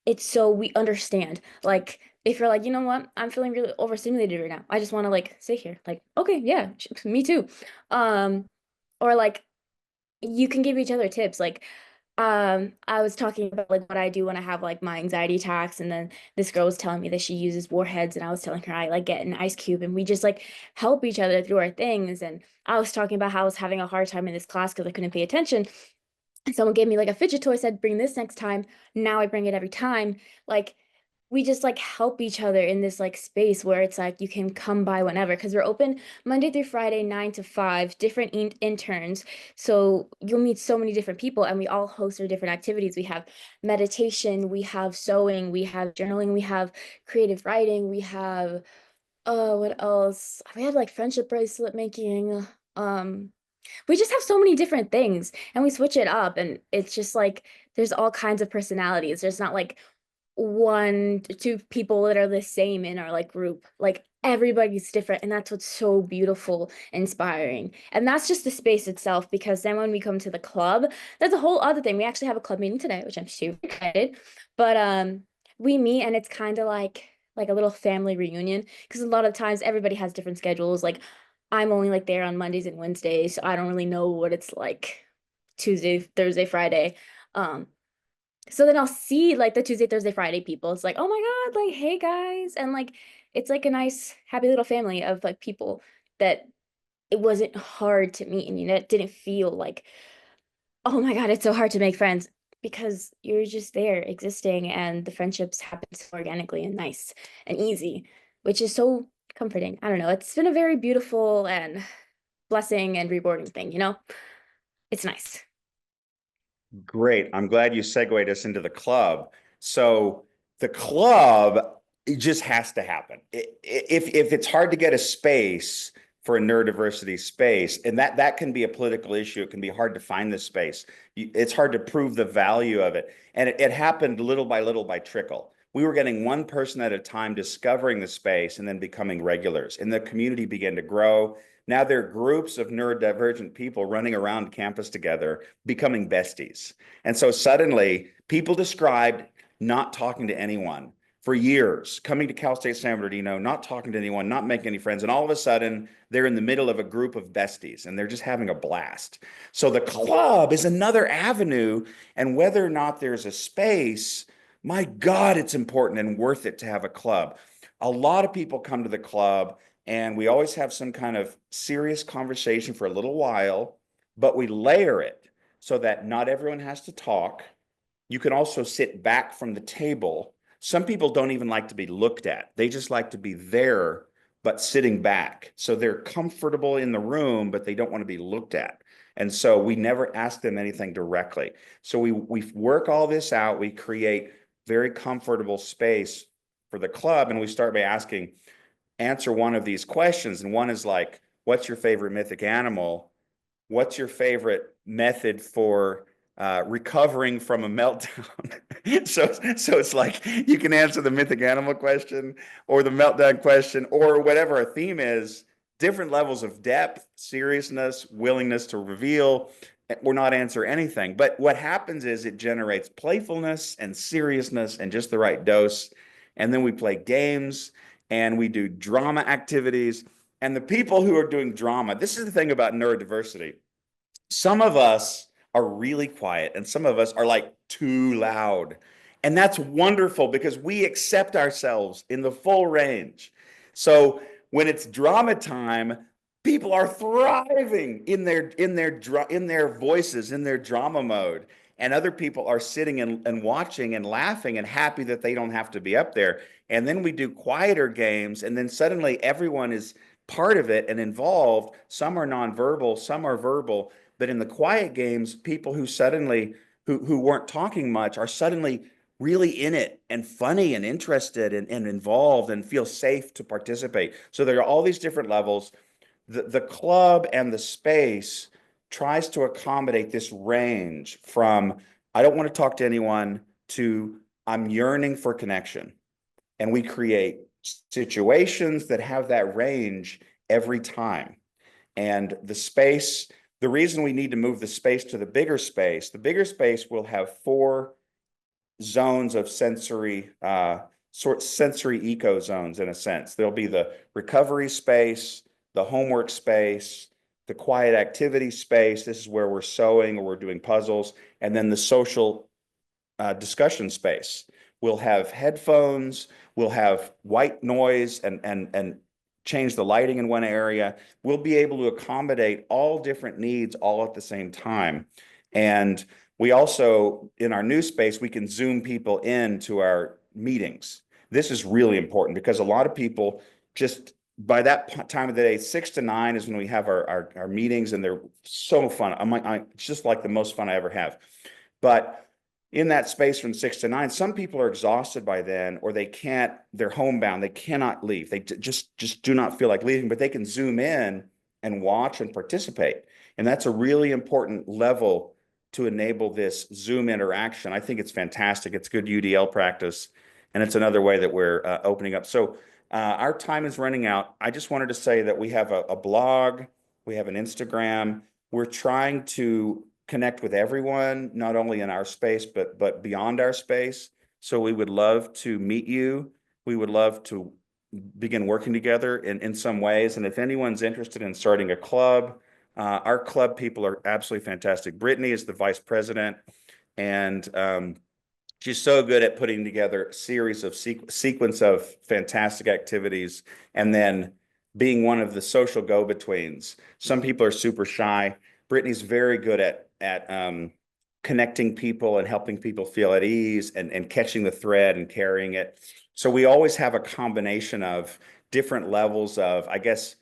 it's so we understand. Like if you're like, you know what, I'm feeling really overstimulated right now. I just want to like sit here. Like, okay, yeah, me too. Or like you can give each other tips. Like, I was talking about like what I do when I have like my anxiety attacks, and then this girl was telling me that she uses warheads, and I was telling her I like get an ice cube, and we just like help each other through our things. And I was talking about how I was having a hard time in this class because I couldn't pay attention. And someone gave me like a fidget toy, said, bring this next time. Now I bring it every time. Like we just like help each other in this like space where it's like you can come by whenever, because we're open Monday through Friday, 9 to 5, different interns. So you'll meet so many different people, and we all host our different activities. We have meditation, we have sewing, we have journaling, we have creative writing, we have what else? We have like friendship bracelet making. We just have so many different things, and we switch it up, and it's just like there's all kinds of personalities. There's not like one to two people that are the same in our like group. Like everybody's different, and that's what's so beautiful, inspiring. And that's just the space itself, because then when we come to the club, that's a whole other thing. We actually have a club meeting today, which I'm super excited. But we meet, and it's kind of like a little family reunion, because a lot of times everybody has different schedules. Like I'm only like there on Mondays and Wednesdays, so I don't really know what it's like Tuesday, Thursday, Friday. So then I'll see like the Tuesday, Thursday, Friday people. It's like, oh my God, like, hey guys. And like, it's like a nice, happy little family of like people that it wasn't hard to meet, and you know, it didn't feel like, oh my God, it's so hard to make friends, because you're just there existing, and the friendships happen so organically and nice and easy, which is so comforting. I don't know. It's been a very beautiful and blessing and rewarding thing, you know? It's nice. Great. I'm glad you segued us into the club. So the club, it just has to happen. If it's hard to get a space for a neurodiversity space, and that can be a political issue, it can be hard to find this space. It's hard to prove the value of it. And it happened little by trickle. We were getting one person at a time discovering the space and then becoming regulars, and the community began to grow. Now there are groups of neurodivergent people running around campus together, becoming besties. And so suddenly people described not talking to anyone for years, coming to Cal State San Bernardino, not talking to anyone, not making any friends. And all of a sudden they're in the middle of a group of besties, and they're just having a blast. So the club is another avenue, and whether or not there's a space, my God, it's important and worth it to have a club. A lot of people come to the club, and we always have some kind of serious conversation for a little while, but we layer it so that not everyone has to talk. You can also sit back from the table. Some people don't even like to be looked at. They just like to be there, but sitting back. So they're comfortable in the room, but they don't want to be looked at. And so we never ask them anything directly. So we work all this out. We create very comfortable space for the club, and we start by asking, answer one of these questions. And one is like, what's your favorite mythic animal? What's your favorite method for recovering from a meltdown? So it's like you can answer the mythic animal question or the meltdown question or whatever a theme is, different levels of depth, seriousness, willingness to reveal, or not answer anything. But what happens is it generates playfulness and seriousness and just the right dose. And then we play games and we do drama activities. And the people who are doing drama, this is the thing about neurodiversity. Some of us are really quiet, and some of us are like too loud. And that's wonderful because we accept ourselves in the full range. So when it's drama time, People are thriving in their voices, in their drama mode. And other people are sitting and watching and laughing and happy that they don't have to be up there. And then we do quieter games, and then suddenly everyone is part of it and involved. Some are nonverbal, some are verbal. But in the quiet games, people who weren't talking much are suddenly really in it and funny and interested and involved and feel safe to participate. So there are all these different levels. The club and the space tries to accommodate this range from I don't want to talk to anyone to I'm yearning for connection. And we create situations that have that range every time. And the space, the reason we need to move the space to the bigger space will have 4 zones of sensory eco zones in a sense. There'll be the recovery space, the homework space, the quiet activity space. This is where we're sewing or we're doing puzzles. And then the social discussion space. We'll have headphones, we'll have white noise and change the lighting in one area. We'll be able to accommodate all different needs all at the same time. And we also, in our new space, we can Zoom people into our meetings. This is really important because a lot of people just by that time of the day, 6 to 9 is when we have our meetings, and they're so fun. It's just like the most fun I ever have. But in that space from 6 to 9, some people are exhausted by then, or they're homebound, they cannot leave. They just do not feel like leaving, but they can Zoom in and watch and participate. And that's a really important level to enable this Zoom interaction. I think it's fantastic. It's good UDL practice. And it's another way that we're opening up. So our time is running out. I just wanted to say that we have a blog, we have an Instagram. We're trying to connect with everyone, not only in our space, but beyond our space. So we would love to meet you. We would love to begin working together in some ways. And if anyone's interested in starting a club, our club people are absolutely fantastic. Brittany is the vice president, and she's so good at putting together a series of sequence of fantastic activities and then being one of the social go-betweens. Some people are super shy. Brittany's very good at connecting people and helping people feel at ease and catching the thread and carrying it. So we always have a combination of different levels of, I guess,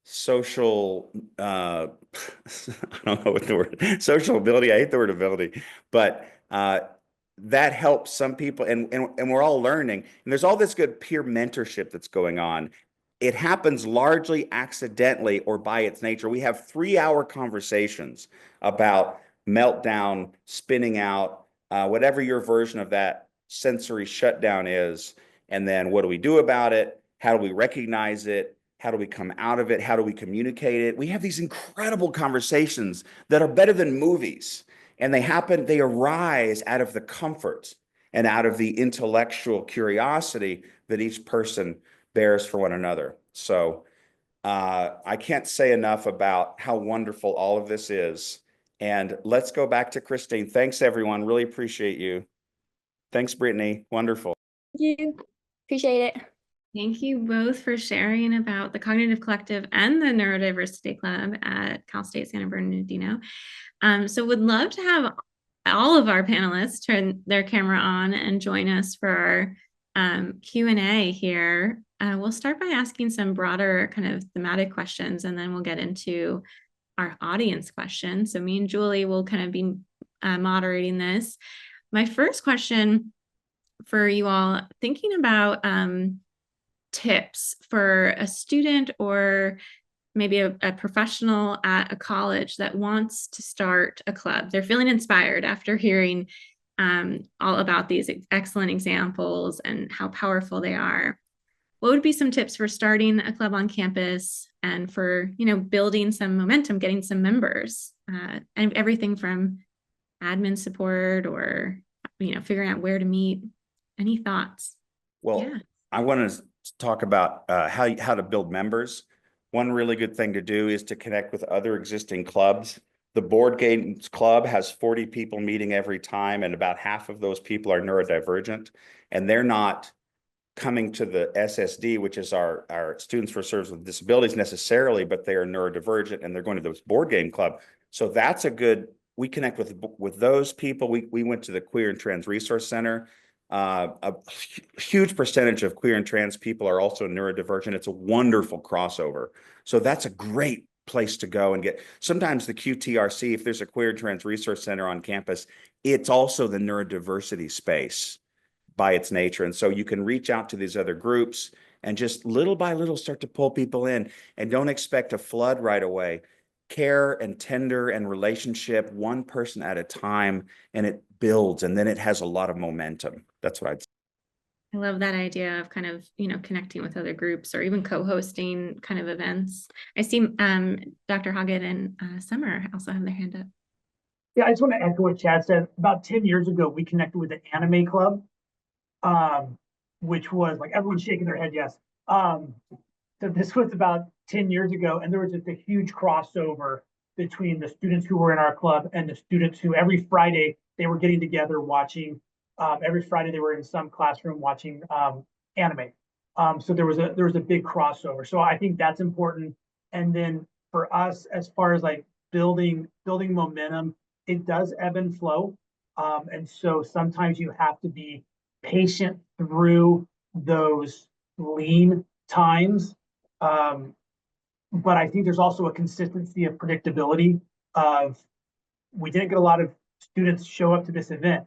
social, I don't know what the word, social ability. I hate the word ability, but that helps some people, and we're all learning. And there's all this good peer mentorship that's going on. It happens largely accidentally or by its nature. We have 3-hour conversations about meltdown, spinning out, whatever your version of that sensory shutdown is. And then what do we do about it? How do we recognize it? How do we come out of it? How do we communicate it? We have these incredible conversations that are better than movies. And they arise out of the comfort and out of the intellectual curiosity that each person bears for one another. So I can't say enough about how wonderful all of this is. And let's go back to Christine. Thanks, everyone. Really appreciate you. Thanks, Brittany. Wonderful. Thank you. Appreciate it. Thank you both for sharing about the Cognitive Collective and the Neurodiversity Club at Cal State San Bernardino. So would love to have all of our panelists turn their camera on and join us for our Q&A here. We'll start by asking some broader kind of thematic questions, and then we'll get into our audience questions. So me and Julie will kind of be moderating this. My first question for you all, thinking about tips for a student or maybe a professional at a college that wants to start a club. They're feeling inspired after hearing all about these excellent examples and how powerful they are. What would be some tips for starting a club on campus and for, building some momentum, getting some members, and everything from admin support or, figuring out where to meet? Any thoughts? Well, yeah. I want to talk about how to build members. One really good thing to do is to connect with other existing clubs. The Board Games Club has 40 people meeting every time, and about half of those people are neurodivergent, and they're not coming to the SSD, which is our Students for Service with Disabilities necessarily, but they are neurodivergent and they're going to this board game club. So that's a good, we connect with those people. We went to the Queer and Trans Resource Center. A huge percentage of queer and trans people are also neurodivergent. It's a wonderful crossover. So that's a great place to go and get. Sometimes the QTRC, if there's a Queer and Trans Resource Center on campus, it's also the neurodiversity space by its nature. And so you can reach out to these other groups and just little by little start to pull people in, and don't expect a flood right away. Care and tender and relationship, one person at a time, and it builds, and then it has a lot of momentum. That's what I'd say. I love that idea of kind of, connecting with other groups or even co-hosting kind of events. I see Dr. Hoggett and Summer also have their hand up. Yeah, I just want to echo what Chad said. About 10 years ago, we connected with the Anime Club, which was like everyone's shaking their head, yes. So this was about 10 years ago, and there was just a huge crossover between the students who were in our club and the students who every Friday they were getting together watching. Every Friday they were in some classroom watching anime. So there was a big crossover. So I think that's important. And then for us, as far as like building momentum, it does ebb and flow. And so sometimes you have to be patient through those lean times. But I think there's also a consistency of predictability of, we didn't get a lot of students show up to this event.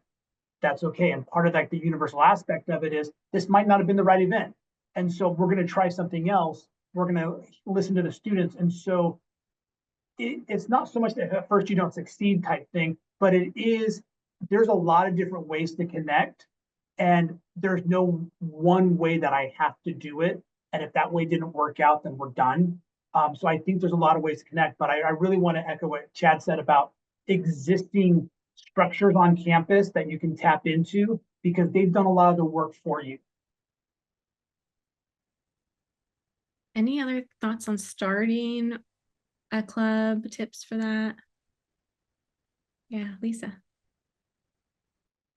That's okay. And part of like the universal aspect of it is this might not have been the right event. And so we're going to try something else. We're going to listen to the students. And so it's not so much that at first you don't succeed type thing, but there's a lot of different ways to connect. And there's no one way that I have to do it. And if that way didn't work out, then we're done. So I think there's a lot of ways to connect, but I really want to echo what Chad said about existing structures on campus that you can tap into, because they've done a lot of the work for you. Any other thoughts on starting a club, tips for that? Yeah, Lisa.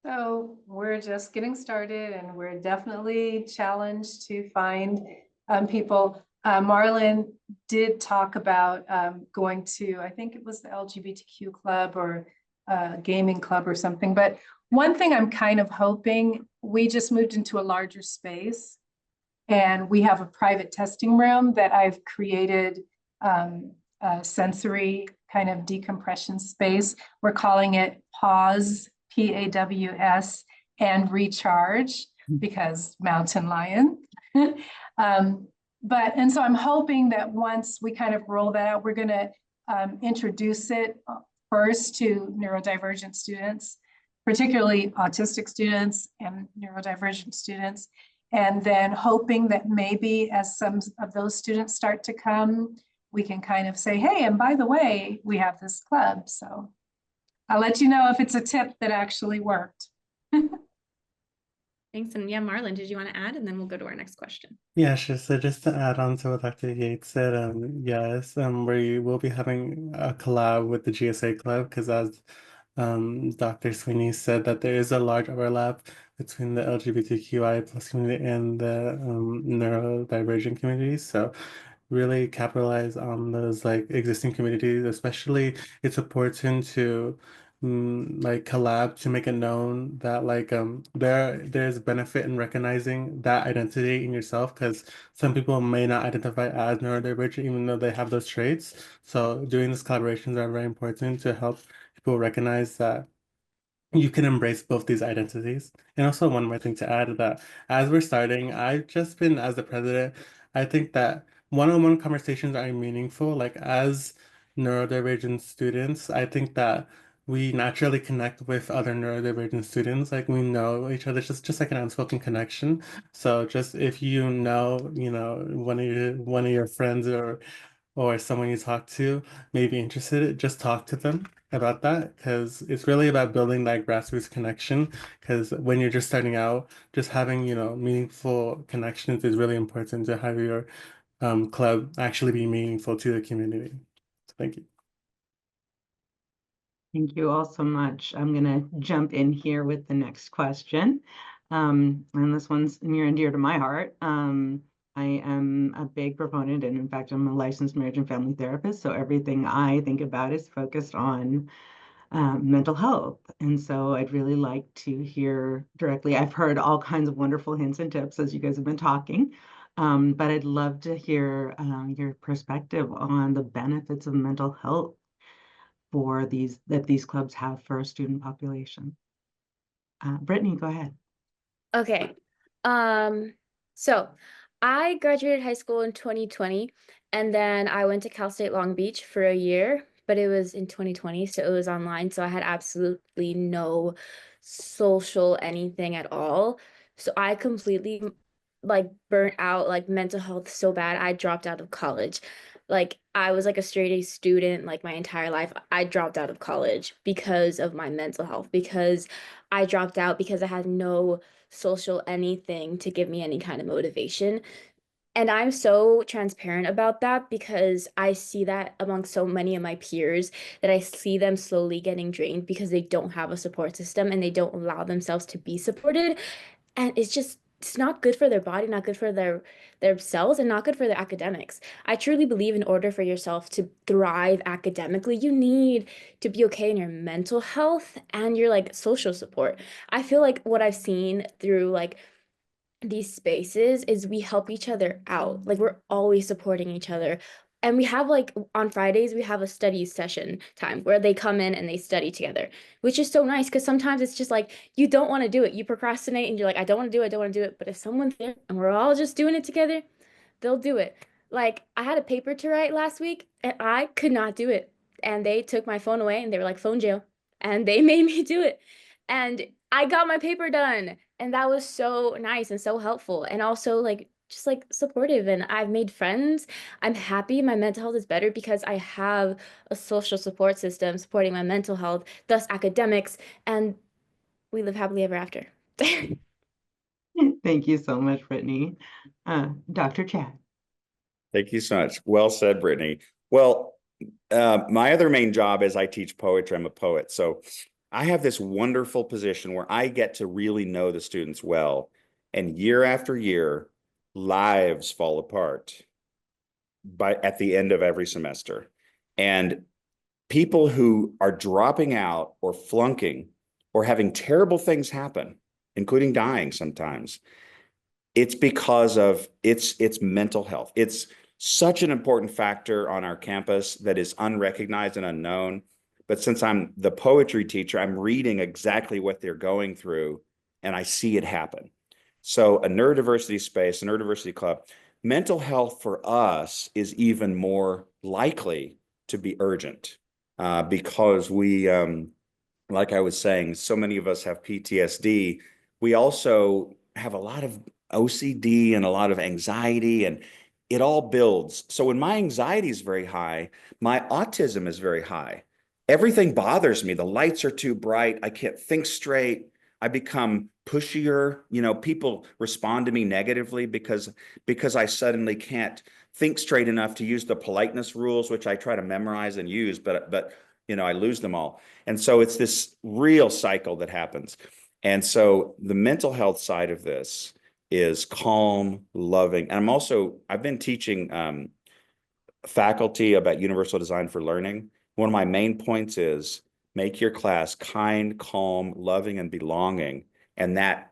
So we're just getting started, and we're definitely challenged to find people. Marlon did talk about going to, I think it was the LGBTQ club or gaming club or something. But one thing I'm kind of hoping, we just moved into a larger space, and we have a private testing room that I've created, a sensory kind of decompression space. We're calling it Pause, PAWS, and Recharge, because mountain lion. And so I'm hoping that once we kind of roll that out, we're going to introduce it first to neurodivergent students, particularly autistic students and neurodivergent students. And then hoping that maybe as some of those students start to come, we can kind of say, hey, and by the way, we have this club. So I'll let you know if it's a tip that actually worked. Thanks. And yeah, Marlon, did you want to add? And then we'll go to our next question. Yeah, sure. So just to add on to what Dr. Yates said, yes, we will be having a collab with the GSA Club, because as Dr. Sweeney said, that there is a large overlap between the LGBTQI plus community and the neurodivergent communities. So really capitalize on those like existing communities. Especially it's important to like collab to make it known that like there's benefit in recognizing that identity in yourself, because some people may not identify as neurodivergent even though they have those traits. So doing these collaborations are very important to help people recognize that you can embrace both these identities. And also one more thing to add, that as we're starting, I've just been, as the president, I think that one-on-one conversations are meaningful. Like as neurodivergent students, I think that we naturally connect with other neurodivergent students. Like we know each other, just like an unspoken connection. So just if you know, one of your friends or someone you talk to may be interested, just talk to them about that, because it's really about building that grassroots connection. Because when you're just starting out, just having, meaningful connections is really important to have your club actually be meaningful to the community. So thank you. Thank you all so much. I'm going to jump in here with the next question. And this one's near and dear to my heart. I am a big proponent, and in fact, I'm a licensed marriage and family therapist. So everything I think about is focused on mental health. And so I'd really like to hear directly. I've heard all kinds of wonderful hints and tips as you guys have been talking, but I'd love to hear your perspective on the benefits of mental health for these clubs have for a student population. Brittany, go ahead. Okay. So I graduated high school in 2020, and then I went to Cal State Long Beach for a year, but it was in 2020, so it was online. So I had absolutely no social anything at all. So I completely like burnt out, like mental health so bad. I dropped out of college. Like I was like a straight A student like my entire life. I dropped out of college because of my mental health, because I dropped out because I had no social anything to give me any kind of motivation. And I'm so transparent about that because I see that among so many of my peers, that I see them slowly getting drained because they don't have a support system and they don't allow themselves to be supported. And it's not good for their body, not good for their cells, and not good for their academics. I truly believe in order for yourself to thrive academically, you need to be okay in your mental health and your like social support. I feel like what I've seen through like these spaces is we help each other out. Like we're always supporting each other. And we have like on Fridays, we have a study session time where they come in and they study together, which is so nice because sometimes it's just like you don't want to do it. You procrastinate and you're like, I don't want to do it, I don't want to do it. But if someone's there and we're all just doing it together, they'll do it. Like I had a paper to write last week and I could not do it. And they took my phone away and they were like, phone jail. And they made me do it. And I got my paper done. And that was so nice and so helpful. And also like just like supportive. And I've made friends. I'm happy my mental health is better because I have a social support system supporting my mental health, thus academics, and we live happily ever after. Thank you so much, Brittany. Dr. Chad. Thank you so much. Well said, Brittany. Well, my other main job is I teach poetry. I'm a poet. So I have this wonderful position where I get to really know the students well. And year after year, lives fall apart at the end of every semester. And people who are dropping out or flunking or having terrible things happen, including dying sometimes, it's because of it's mental health. It's such an important factor on our campus that is unrecognized and unknown. But since I'm the poetry teacher, I'm reading exactly what they're going through and I see it happen. So a neurodiversity space, a neurodiversity club, mental health for us is even more likely to be urgent because we, like I was saying, so many of us have PTSD. We also have a lot of OCD and a lot of anxiety, and it all builds. So when my anxiety is very high, my autism is very high. Everything bothers me. The lights are too bright. I can't think straight. I become pushier. You know, people respond to me negatively because I suddenly can't think straight enough to use the politeness rules, which I try to memorize and use, but you know, I lose them all. And so it's this real cycle that happens. And so the mental health side of this is calm, loving. And I've been teaching faculty about universal design for learning. One of my main points is make your class kind, calm, loving, and belonging. And that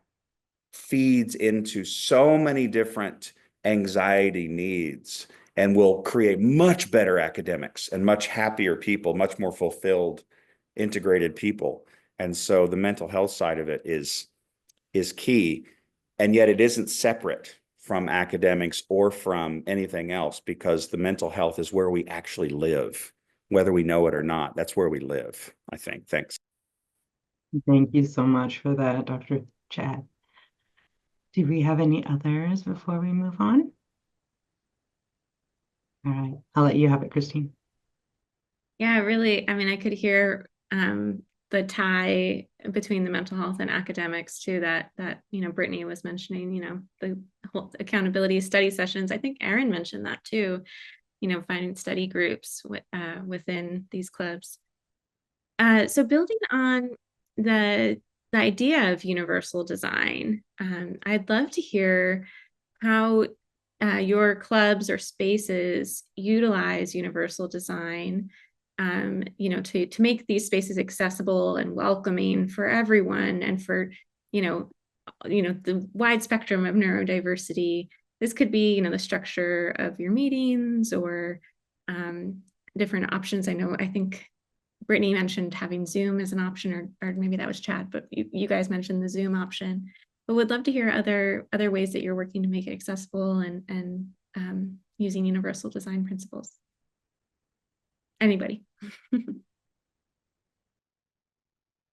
feeds into so many different anxiety needs and will create much better academics and much happier people, much more fulfilled, integrated people. And so the mental health side of it is key. And yet it isn't separate from academics or from anything else, because the mental health is where we actually live, whether we know it or not. That's where we live, I think. Thanks. Thank you so much for that, Dr. Chad. Do we have any others before we move on? All right, I'll let you have it, Christine. Yeah, really. I mean, I could hear the tie between the mental health and academics too, that Brittany was mentioning, the whole accountability study sessions. I think Erin mentioned that too, finding study groups within these clubs. So building on the the idea of universal design. I'd love to hear how your clubs or spaces utilize universal design, to make these spaces accessible and welcoming for everyone, and for the wide spectrum of neurodiversity. This could be the structure of your meetings, or different options. I think Brittany mentioned having Zoom as an option, or maybe that was Chad, but you guys mentioned the Zoom option. But would love to hear other ways that you're working to make it accessible and using universal design principles. Anybody? All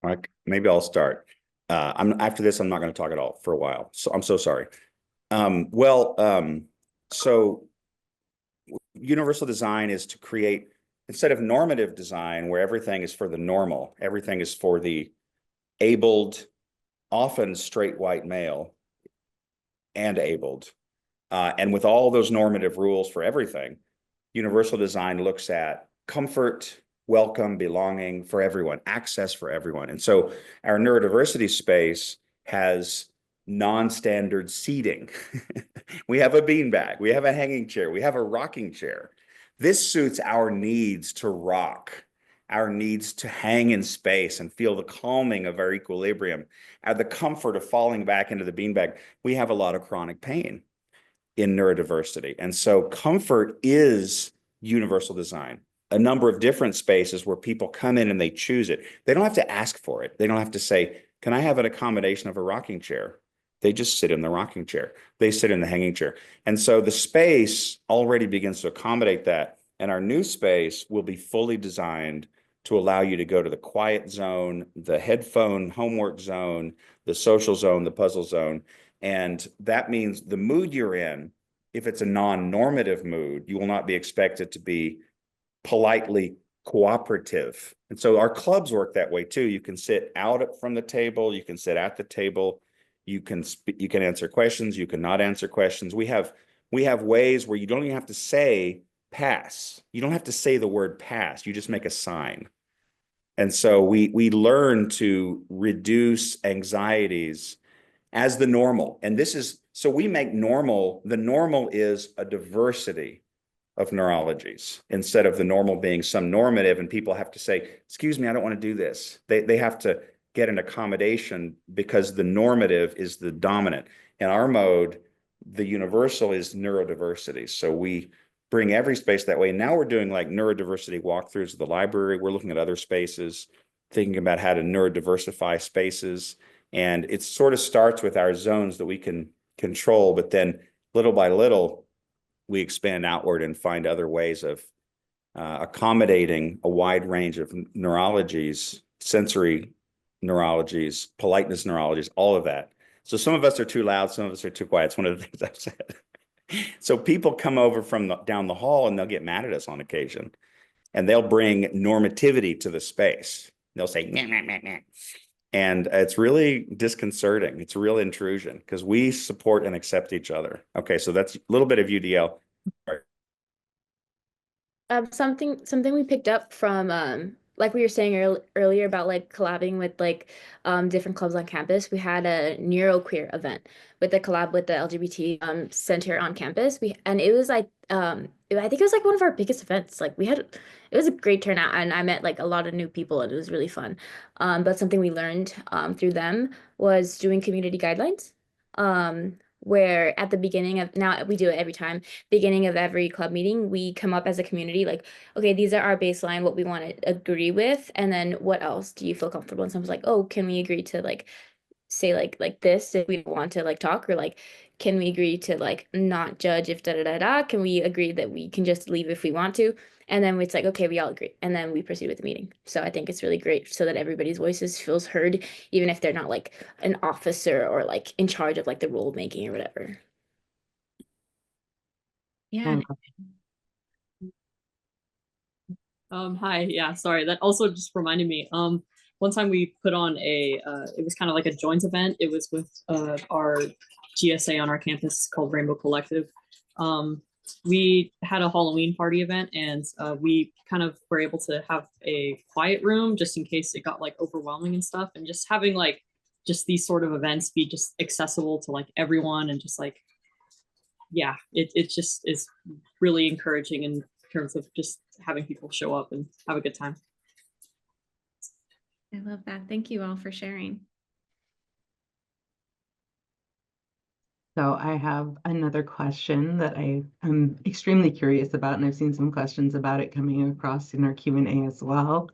right, maybe I'll start. After this, I'm not going to talk at all for a while, so I'm so sorry. So universal design is to create, instead of normative design, where everything is for the normal, everything is for the abled, often straight white male and abled, and with all those normative rules for everything, universal design looks at comfort, welcome, belonging for everyone, access for everyone. And so our neurodiversity space has non-standard seating. We have a beanbag, we have a hanging chair, we have a rocking chair. This suits our needs to rock, our needs to hang in space and feel the calming of our equilibrium, and the comfort of falling back into the beanbag. We have a lot of chronic pain in neurodiversity. And so comfort is universal design. A number of different spaces where people come in and they choose it. They don't have to ask for it. They don't have to say, can I have an accommodation of a rocking chair? They just sit in the rocking chair. They sit in the hanging chair. And so the space already begins to accommodate that. And our new space will be fully designed to allow you to go to the quiet zone, the headphone homework zone, the social zone, the puzzle zone. And that means the mood you're in, if it's a non-normative mood, you will not be expected to be politely cooperative. And so our clubs work that way too. You can sit out from the table, you can sit at the table, you can answer questions, you can not answer questions. We have ways where you don't even have to say pass. You don't have to say the word pass. You just make a sign. And so we learn to reduce anxieties as the normal. And so we make normal, the normal is a diversity of neurologies, instead of the normal being some normative and people have to say, excuse me, I don't want to do this. They have to get an accommodation because the normative is the dominant. In our mode, the universal is neurodiversity. So we bring every space that way. Now we're doing like neurodiversity walkthroughs of the library. We're looking at other spaces, thinking about how to neurodiversify spaces. And it sort of starts with our zones that we can control, but then little by little, we expand outward and find other ways of accommodating a wide range of neurologies, sensory neurologies, politeness neurologies, all of that. So some of us are too loud, some of us are too quiet. It's one of the things I've said. So people come over from down the hall and they'll get mad at us on occasion, and they'll bring normativity to the space. They'll say, nah, nah, nah, nah. And it's really disconcerting. It's a real intrusion because we support and accept each other. Okay, so that's a little bit of UDL. Something we picked up from like we were saying earlier about like collabing with like different clubs on campus. We had a neuroqueer event with the collab with the LGBT center on campus. And it was like I think it was like one of our biggest events. Like it was a great turnout, and I met like a lot of new people, and it was really fun. But something we learned through them was doing community guidelines. Where at the beginning of, now we do it every time, beginning of every club meeting, we come up as a community like, okay, these are our baseline, what we want to agree with, and then what else do you feel comfortable? And someone's like, oh, can we agree to like say like this if we don't want to like talk, or like can we agree to like not judge if da da da da? Can we agree that we can just leave if we want to? And then it's like, okay, we all agree, and then we proceed with the meeting. So I think it's really great so that everybody's voices feels heard, even if they're not like an officer or like in charge of like the rule making or whatever. Yeah. Hi, yeah, sorry. That also just reminded me. One time we put on it was kind of like a joint event. It was with our GSA on our campus called Rainbow Collective. We had a Halloween party event, and we kind of were able to have a quiet room just in case it got like overwhelming and stuff. And just having like just these sort of events be just accessible to like everyone, and just like, yeah, it just is really encouraging in terms of just having people show up and have a good time. I love that. Thank you all for sharing. So I have another question that I am extremely curious about, and I've seen some questions about it coming across in our Q&A as well.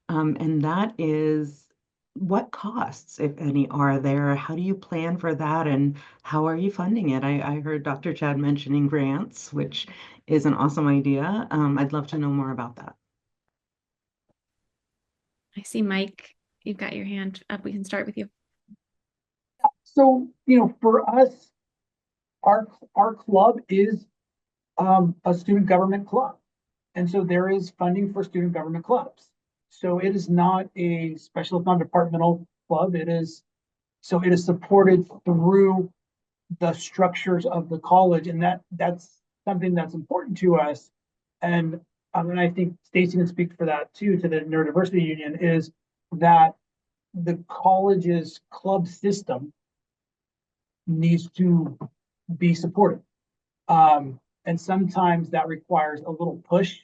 And that is, what costs, if any, are there? How do you plan for that, and how are you funding it? I heard Dr. Chad mentioning grants, which is an awesome idea. I'd love to know more about that. I see Mike, you've got your hand up. We can start with you. So, for us, our club is a student government club. And so there is funding for student government clubs. So it is not a specialist non-departmental club. It is supported through the structures of the college. And that's something that's important to us. And I think Stacy can speak for that too, to the Neurodiversity Union, is that the college's club system needs to be supported. And sometimes that requires a little push.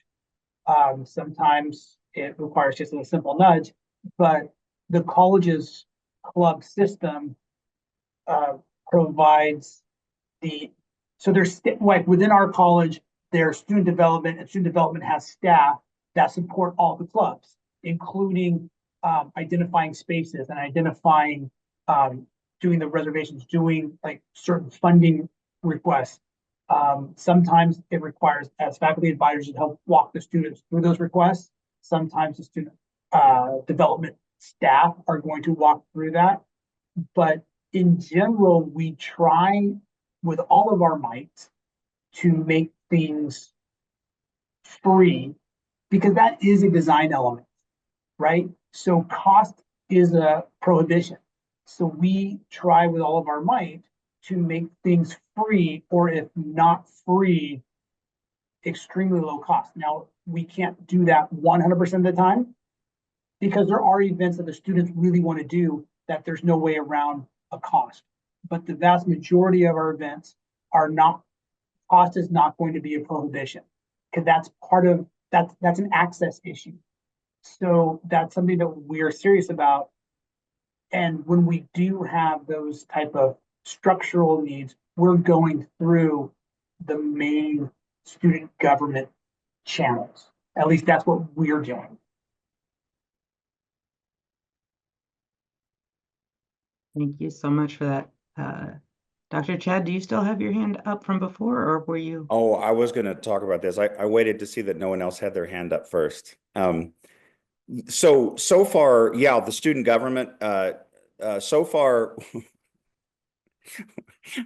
Sometimes it requires just a simple nudge, but the college's club system provides so there's like within our college, there's student development, and student development has staff that support all the clubs, including identifying spaces and identifying, doing the reservations, doing like certain funding requests. Sometimes it requires, as faculty advisors, to help walk the students through those requests. Sometimes the student development staff are going to walk through that. But in general, we try with all of our might to make things free, because that is a design element, right? So cost is a prohibition. So we try with all of our might to make things free, or if not free, extremely low cost. Now, we can't do that 100% of the time, because there are events that the students really want to do that there's no way around a cost. But the vast majority of our events are not, cost is not going to be a prohibition, because that's part of, that's an access issue. So that's something that we're serious about. And when we do have those type of structural needs, we're going through the main student government channels. At least that's what we're doing. Thank you so much for that. Dr. Chad, do you still have your hand up from before, or were you? Oh, I was going to talk about this. I waited to see that no one else had their hand up first. So far, yeah, the student government, so far,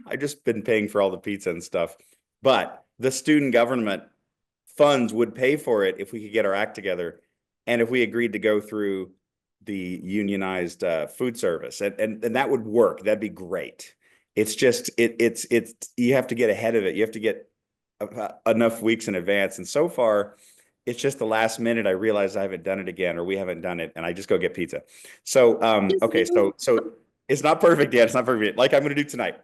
I've just been paying for all the pizza and stuff, but the student government funds would pay for it if we could get our act together, and if we agreed to go through the unionized food service, and that would work. That'd be great. It's just it's you have to get ahead of it. You have to get enough weeks in advance, and so far it's just the last minute I realize I haven't done it again, or we haven't done it, and I just go get pizza. So okay, so it's not perfect yet. It's not perfect yet. Like I'm going to do tonight.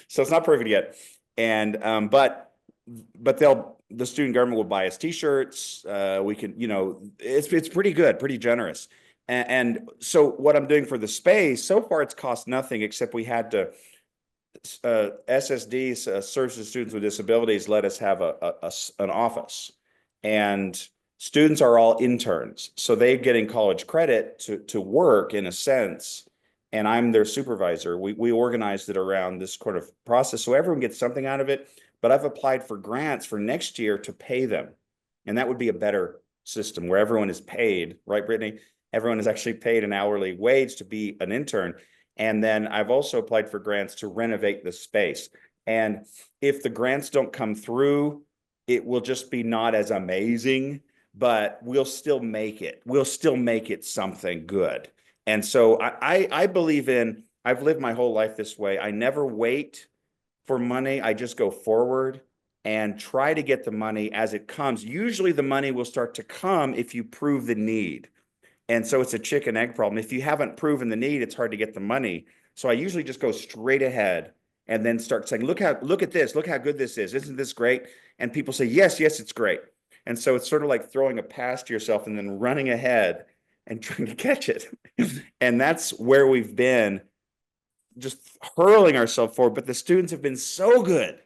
So it's not perfect yet, and but the student government will buy us T-shirts. We can, it's pretty good, pretty generous. And so what I'm doing for the space, so far it's cost nothing, except we had to, SSD, Services to Students with Disabilities, let us have an office. And students are all interns. So they're getting college credit to work in a sense. And I'm their supervisor. We organized it around this sort of process, so everyone gets something out of it. But I've applied for grants for next year to pay them. And that would be a better system where everyone is paid, right, Brittany? Everyone is actually paid an hourly wage to be an intern. And then I've also applied for grants to renovate the space. And if the grants don't come through, it will just be not as amazing, but we'll still make it. We'll still make it something good. And so I believe in, I've lived my whole life this way. I never wait for money. I just go forward and try to get the money as it comes. Usually the money will start to come if you prove the need. And so it's a chicken egg problem. If you haven't proven the need, it's hard to get the money. So I usually just go straight ahead and then start saying, look at this, look how good this is. Isn't this great? And people say, yes, it's great. And so it's sort of like throwing a pass to yourself and then running ahead and trying to catch it. And that's where we've been, just hurling ourselves forward. But the students have been so good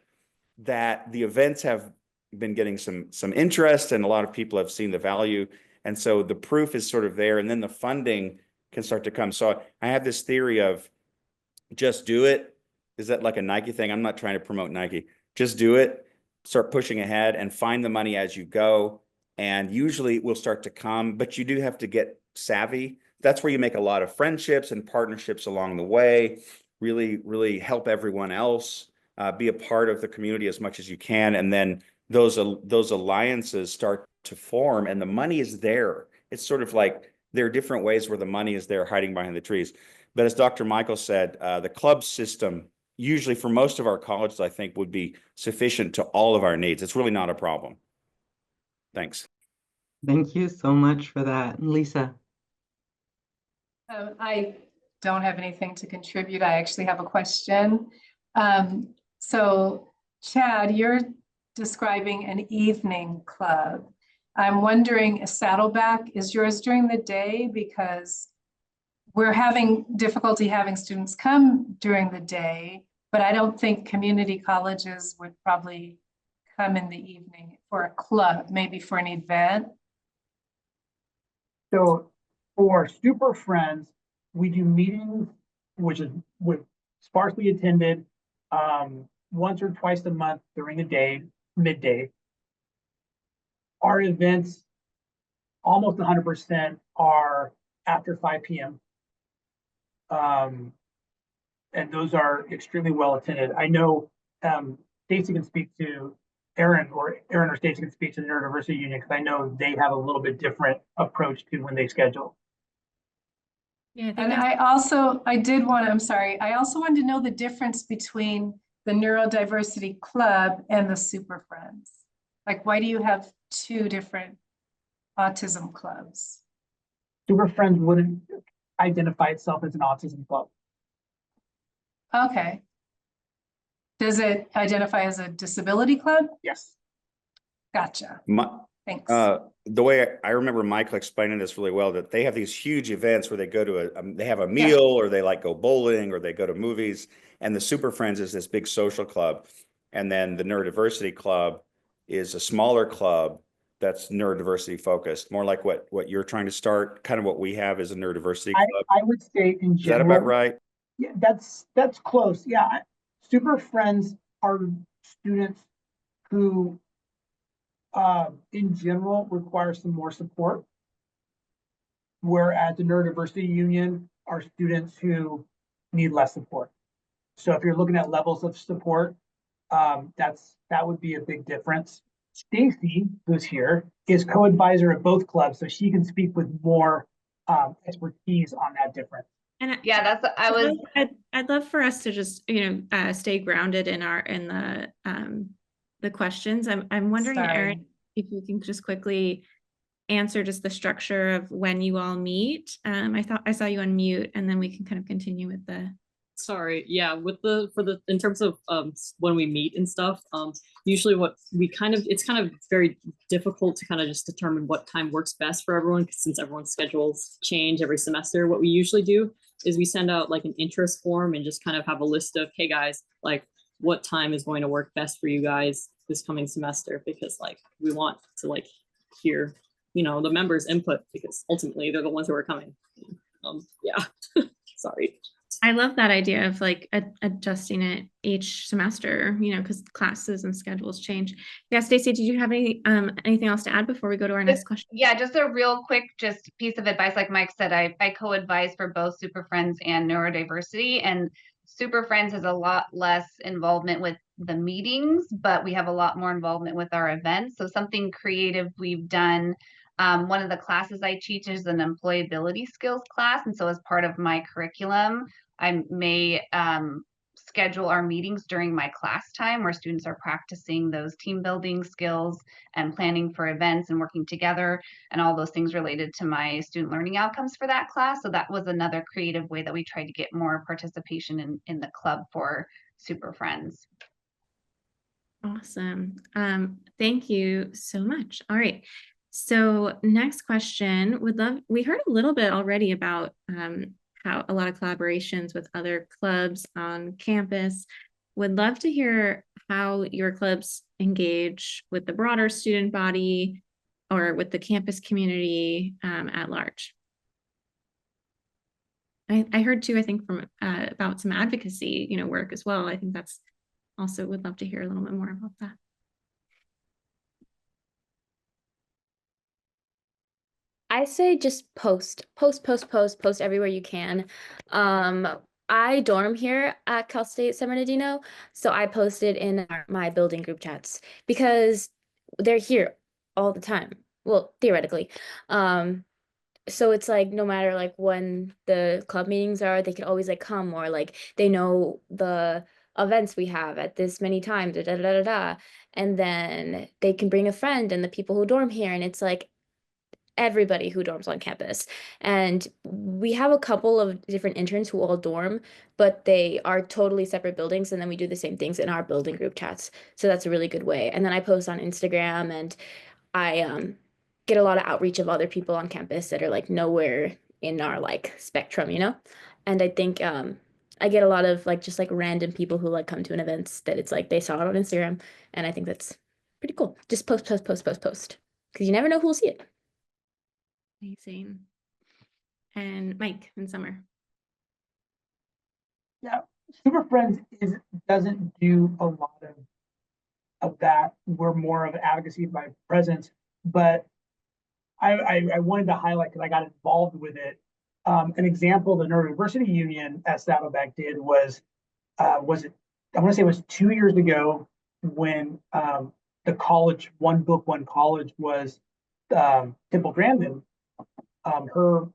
that the events have been getting some interest, and a lot of people have seen the value. And so the proof is sort of there, and then the funding can start to come. So I have this theory of just do it. Is that like a Nike thing? I'm not trying to promote Nike. Just do it, start pushing ahead and find the money as you go. And usually it will start to come, but you do have to get savvy. That's where you make a lot of friendships and partnerships along the way, really help everyone else, be a part of the community as much as you can. And then those alliances start to form, and the money is there. It's sort of like there are different ways where the money is there hiding behind the trees. But as Dr. Michael said, the club system, usually for most of our colleges, I think would be sufficient to all of our needs. It's really not a problem. Thanks. Thank you so much for that. Lisa. I don't have anything to contribute. I actually have a question. So Chad, you're describing an evening club. I'm wondering, Saddleback, is yours during the day? Because we're having difficulty having students come during the day, but I don't think community colleges would probably come in the evening for a club, maybe for an event. So for Super Friends, we do meetings, which is with sparsely attended, once or twice a month during the day, midday. Our events, almost 100% are after 5 p.m. And those are extremely well attended. I know Stacy can speak to Aaron or Stacy can speak to the Neurodiversity Union, because I know they have a little bit different approach to when they schedule. Yeah, And I also wanted to know the difference between the Neurodiversity Club and the Super Friends. Like, why do you have two different autism clubs? Super Friends wouldn't identify itself as an autism club. Okay. Does it identify as a disability club? Yes. Gotcha. Thanks. The way I remember Michael explaining this really well, that they have these huge events where they go to they have a meal, or they like go bowling, or they go to movies. And the Super Friends is this big social club. And then the Neurodiversity Club is a smaller club that's neurodiversity focused, more like what you're trying to start, kind of what we have as a neurodiversity club. I would say in general. Is that about right? Yeah, that's close. Yeah. Super Friends are students who in general require some more support, whereas the Neurodiversity Union are students who need less support. So if you're looking at levels of support, that would be a big difference. Stacy, who's here, is co-advisor at both clubs, so she can speak with more expertise on that difference. And yeah, I'd love for us to just stay grounded in the questions. I'm wondering, Sorry. Erin, if you can just quickly answer just the structure of when you all meet. I thought I saw you on mute, and then we can kind of continue with the. Sorry, yeah, in terms of when we meet and stuff, usually what we it's kind of very difficult to kind of just determine what time works best for everyone, since everyone's schedules change every semester. What we usually do is we send out like an interest form and just kind of have a list of, hey guys, like what time is going to work best for you guys this coming semester, because like we want to like hear the members' input, because ultimately they're the ones who are coming. Yeah. Sorry. I love that idea of like adjusting it each semester, because classes and schedules change. Yeah, Stacy, did you have anything else to add before we go to our next question? Yeah, just a real quick piece of advice. Like Mike said, I co-advise for both Super Friends and Neurodiversity, and Super Friends has a lot less involvement with the meetings, but we have a lot more involvement with our events. So something creative we've done. One of the classes I teach is an employability skills class. And so as part of my curriculum, I may schedule our meetings during my class time where students are practicing those team building skills and planning for events and working together and all those things related to my student learning outcomes for that class. So that was another creative way that we tried to get more participation in the club for Super Friends. Awesome. Thank you so much. All right. So next question, we heard a little bit already about how a lot of collaborations with other clubs on campus. Would love to hear how your clubs engage with the broader student body or with the campus community at large. I heard too, I think from about some advocacy, work as well. I think that's also would love to hear a little bit more about that. I say just post everywhere you can. I dorm here at Cal State San Bernardino, so I posted in my building group chats because they're here all the time. Well, theoretically. So it's like no matter like when the club meetings are, they can always like come, or like they know the events we have at this many times, and then they can bring a friend and the people who dorm here, and it's like everybody who dorms on campus. And we have a couple of different interns who all dorm, but they are totally separate buildings, and then we do the same things in our building group chats. So that's a really good way. And then I post on Instagram, and I get a lot of outreach of other people on campus that are like nowhere in our like spectrum, And I think I get a lot of like just like random people who like come to an event that it's like they saw it on Instagram, and I think that's pretty cool. Just post, because you never know who will see it. Amazing. And Mike and Summer. Yeah, Super Friends doesn't do a lot of that. We're more of advocacy by presence, but I wanted to highlight, because I got involved with it. An example the Neurodiversity Union at Saddleback did was it, I want to say it was 2 years ago, when the college, One Book, One College was Temple Grandin, her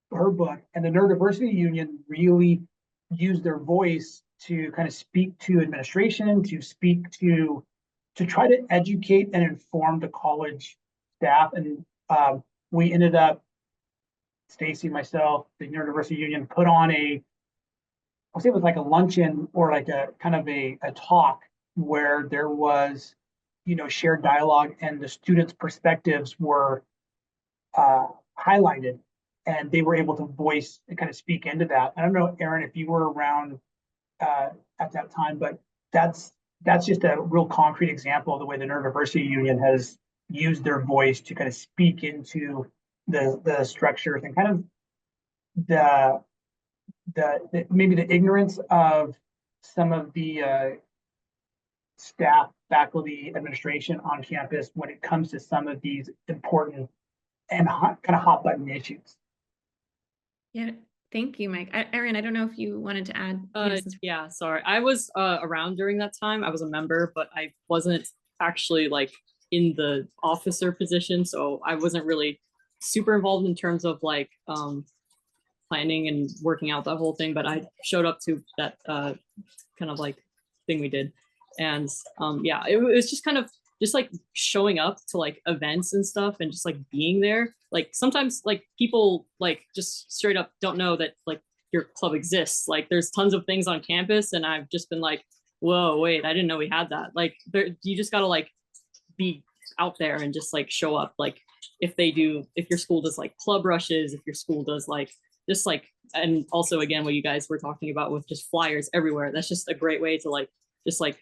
book, and the Neurodiversity Union really used their voice to kind of speak to administration, to try to educate and inform the college staff. And we ended up, Stacy, myself, the Neurodiversity Union put on I'll say it was like a luncheon or like a kind of a talk where there was, shared dialogue, and the students' perspectives were highlighted, and they were able to voice and kind of speak into that. I don't know, Aaron, if you were around at that time, but that's just a real concrete example of the way the Neurodiversity Union has used their voice to kind of speak into the structures and kind of the maybe the ignorance of some of the staff, faculty, administration on campus when it comes to some of these important and kind of hot button issues. Yeah, thank you, Mike. Erin, I don't know if you wanted to add. Yeah, sorry. I was around during that time. I was a member, but I wasn't actually like in the officer position, so I wasn't really super involved in terms of like planning and working out that whole thing. But I showed up to that kind of like thing we did, and yeah, it was just kind of just like showing up to like events and stuff and just like being there. Like sometimes like people like just straight up don't know that like your club exists. Like there's tons of things on campus, and I've just been like, whoa, wait, I didn't know we had that. Like you just gotta like be out there and just like show up. Like if your school does like club rushes, if your school does like just like, and also again what you guys were talking about with just flyers everywhere, that's just a great way to like just like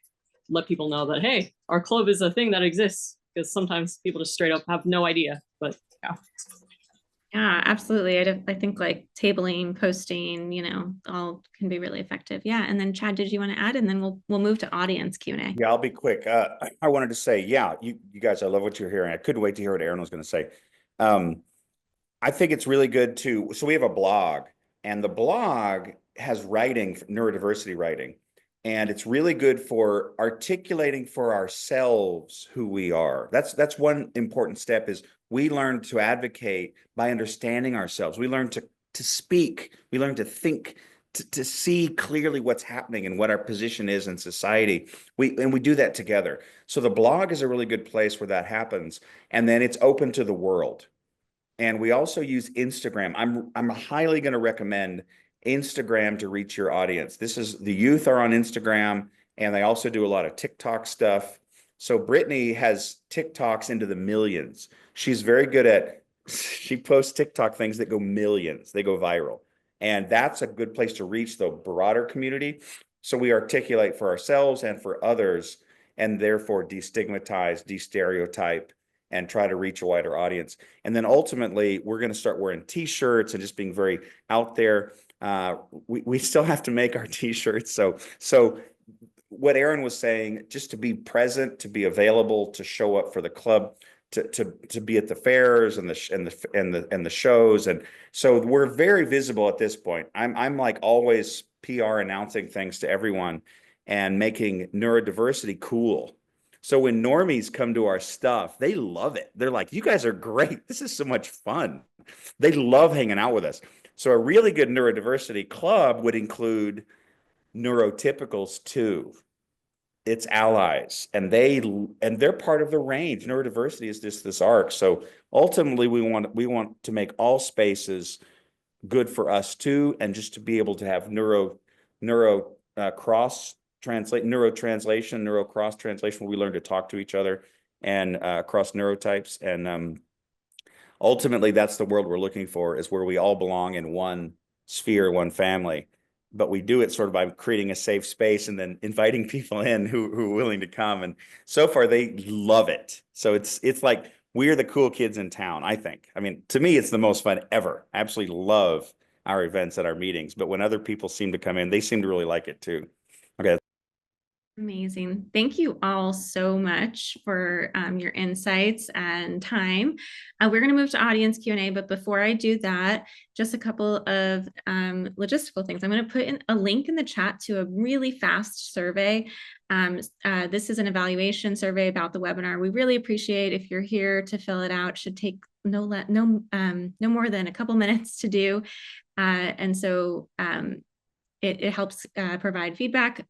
let people know that, hey, our club is a thing that exists, because sometimes people just straight up have no idea. But yeah, absolutely. I think like tabling, posting, all can be really effective. Yeah. And then Chad, did you want to add? And then we'll move to audience Q&A. Yeah, I'll be quick. I wanted to say, yeah, you guys, I love what you're hearing. I couldn't wait to hear what Aaron was going to say. I think it's really good so we have a blog, and the blog has writing, neurodiversity writing. And it's really good for articulating for ourselves who we are. That's one important step, is we learn to advocate by understanding ourselves. We learn to speak. We learn to think to see clearly what's happening and what our position is in society. We do that together. So the blog is a really good place where that happens. And then it's open to the world. And we also use Instagram. I'm highly going to recommend Instagram to reach your audience. The youth are on Instagram, and they also do a lot of TikTok stuff. So Brittany has TikToks into the millions. She's very good she posts TikTok things that go millions. They go viral. And that's a good place to reach the broader community. So we articulate for ourselves and for others, and therefore destigmatize, de-stereotype, and try to reach a wider audience. And then ultimately, we're going to start wearing T-shirts and just being very out there. We still have to make our T-shirts. So what Aaron was saying, just to be present, to be available, to show up for the club, to be at the fairs and the shows, and so we're very visible at this point. I'm like always PR announcing things to everyone and making neurodiversity cool. So when normies come to our stuff, they love it. They're like, "You guys are great. This is so much fun." They love hanging out with us. So a really good neurodiversity club would include neurotypicals too. It's allies, and they're part of the range. Neurodiversity is just this arc. So ultimately, we want to make all spaces good for us too, and just to be able to have cross translation, where we learn to talk to each other and across neurotypes. And ultimately, that's the world we're looking for, is where we all belong in one sphere, one family. But we do it sort of by creating a safe space and then inviting people in who are willing to come. And so far, they love it. So it's like we're the cool kids in town, I think. I mean, to me, it's the most fun ever. I absolutely love our events at our meetings. But when other people seem to come in, they seem to really like it too. Okay. Amazing. Thank you all so much for your insights and time. We're going to move to audience Q&A, but before I do that, just a couple of logistical things. I'm going to put in a link in the chat to a really fast survey. This is an evaluation survey about the webinar. We really appreciate if you're here to fill it out. It should take no more than a couple minutes to do. And so it helps provide feedback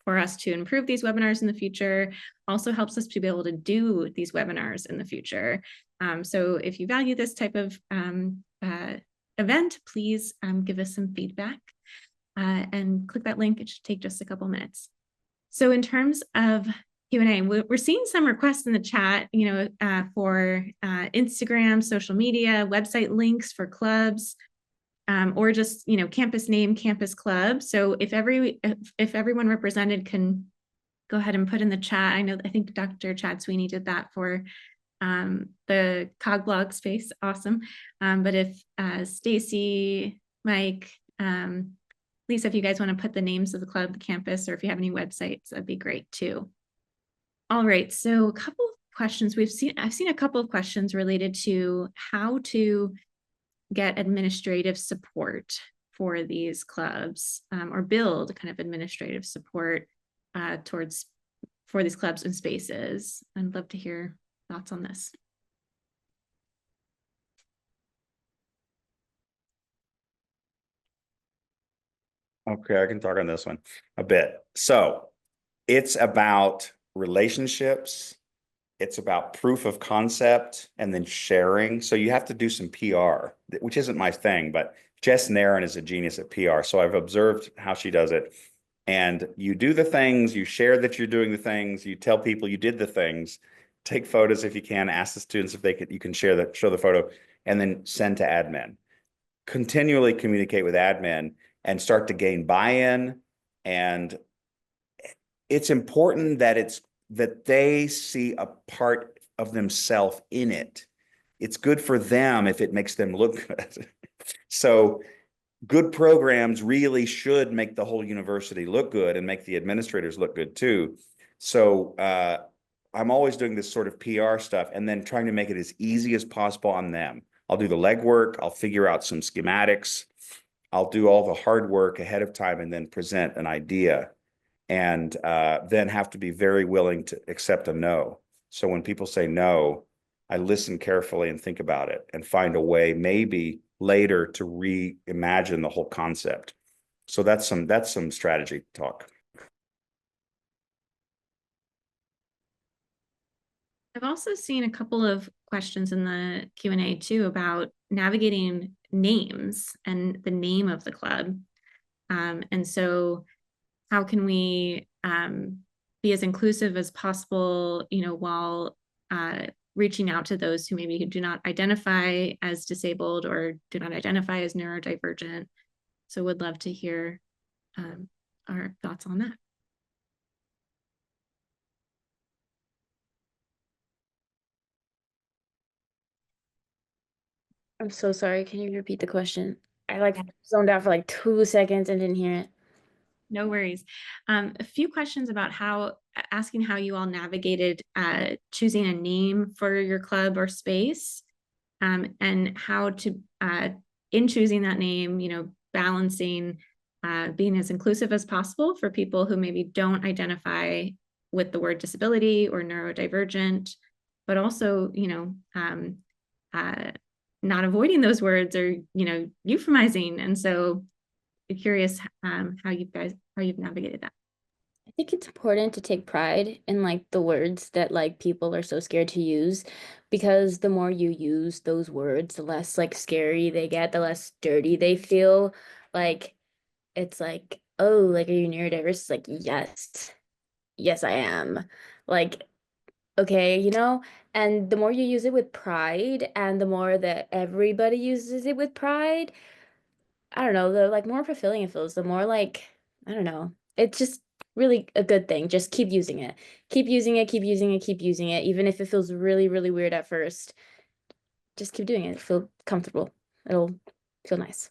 for us to improve these webinars in the future, also helps us to be able to do these webinars in the future. So if you value this type of event, please give us some feedback and click that link. It should take just a couple minutes. So in terms of Q&A, we're seeing some requests in the chat, for Instagram, social media, website links for clubs, or just, campus name, campus club. So if everyone represented can go ahead and put in the chat. I think Dr. Chad Sweeney did that for the COG blog space. Awesome. But if Stacy, Mike, Lisa, if you guys want to put the names of the club, the campus, or if you have any websites, that'd be great too. All right. So a couple of questions I've seen a couple of questions related to how to get administrative support for these clubs, or build kind of administrative support for these clubs and spaces. I'd love to hear thoughts on this. Okay, I can talk on this one a bit. So it's about relationships. It's about proof of concept and then sharing. So you have to do some PR, which isn't my thing, but Jess Nairn is a genius at PR. So I've observed how she does it. And you do the things, you share that you're doing the things, you tell people you did the things, take photos if you can, ask the students if you can show the photo, and then send to admin. Continually communicate with admin and start to gain buy-in. And it's important that they see a part of themselves in it. It's good for them if it makes them look good. So good programs really should make the whole university look good and make the administrators look good too. So I'm always doing this sort of PR stuff and then trying to make it as easy as possible on them. I'll do the legwork. I'll figure out some schematics. I'll do all the hard work ahead of time and then present an idea. And then have to be very willing to accept a no. So when people say no, I listen carefully and think about it and find a way maybe later to reimagine the whole concept. So that's some strategy talk. I've also seen a couple of questions in the Q&A too about navigating names and the name of the club. And so how can we be as inclusive as possible, you know, while reaching out to those who maybe do not identify as disabled or do not identify as neurodivergent. So would love to hear our thoughts on that. I'm so sorry. Can you repeat the question? I like zoned out for like 2 seconds and didn't hear it. No worries. A few questions about asking how you all navigated choosing a name for your club or space, and how to, in choosing that name, you know, balancing being as inclusive as possible for people who maybe don't identify with the word disability or neurodivergent, but also, you know, not avoiding those words or, you know, euphemizing. And so curious how you've navigated that. I think it's important to take pride in like the words that like people are so scared to use, because the more you use those words, the less like scary they get, the less dirty they feel. Like it's like, oh, like, are you neurodiverse? It's like, yes, I am. Like, okay, you know, and the more you use it with pride and the more that everybody uses it with pride, I don't know, the like more fulfilling it feels, the more like, I don't know, it's just really a good thing. Just keep using it. Keep using it, keep using it, keep using it. Even if it feels really, really weird at first, just keep doing it. Feel comfortable. It'll feel nice.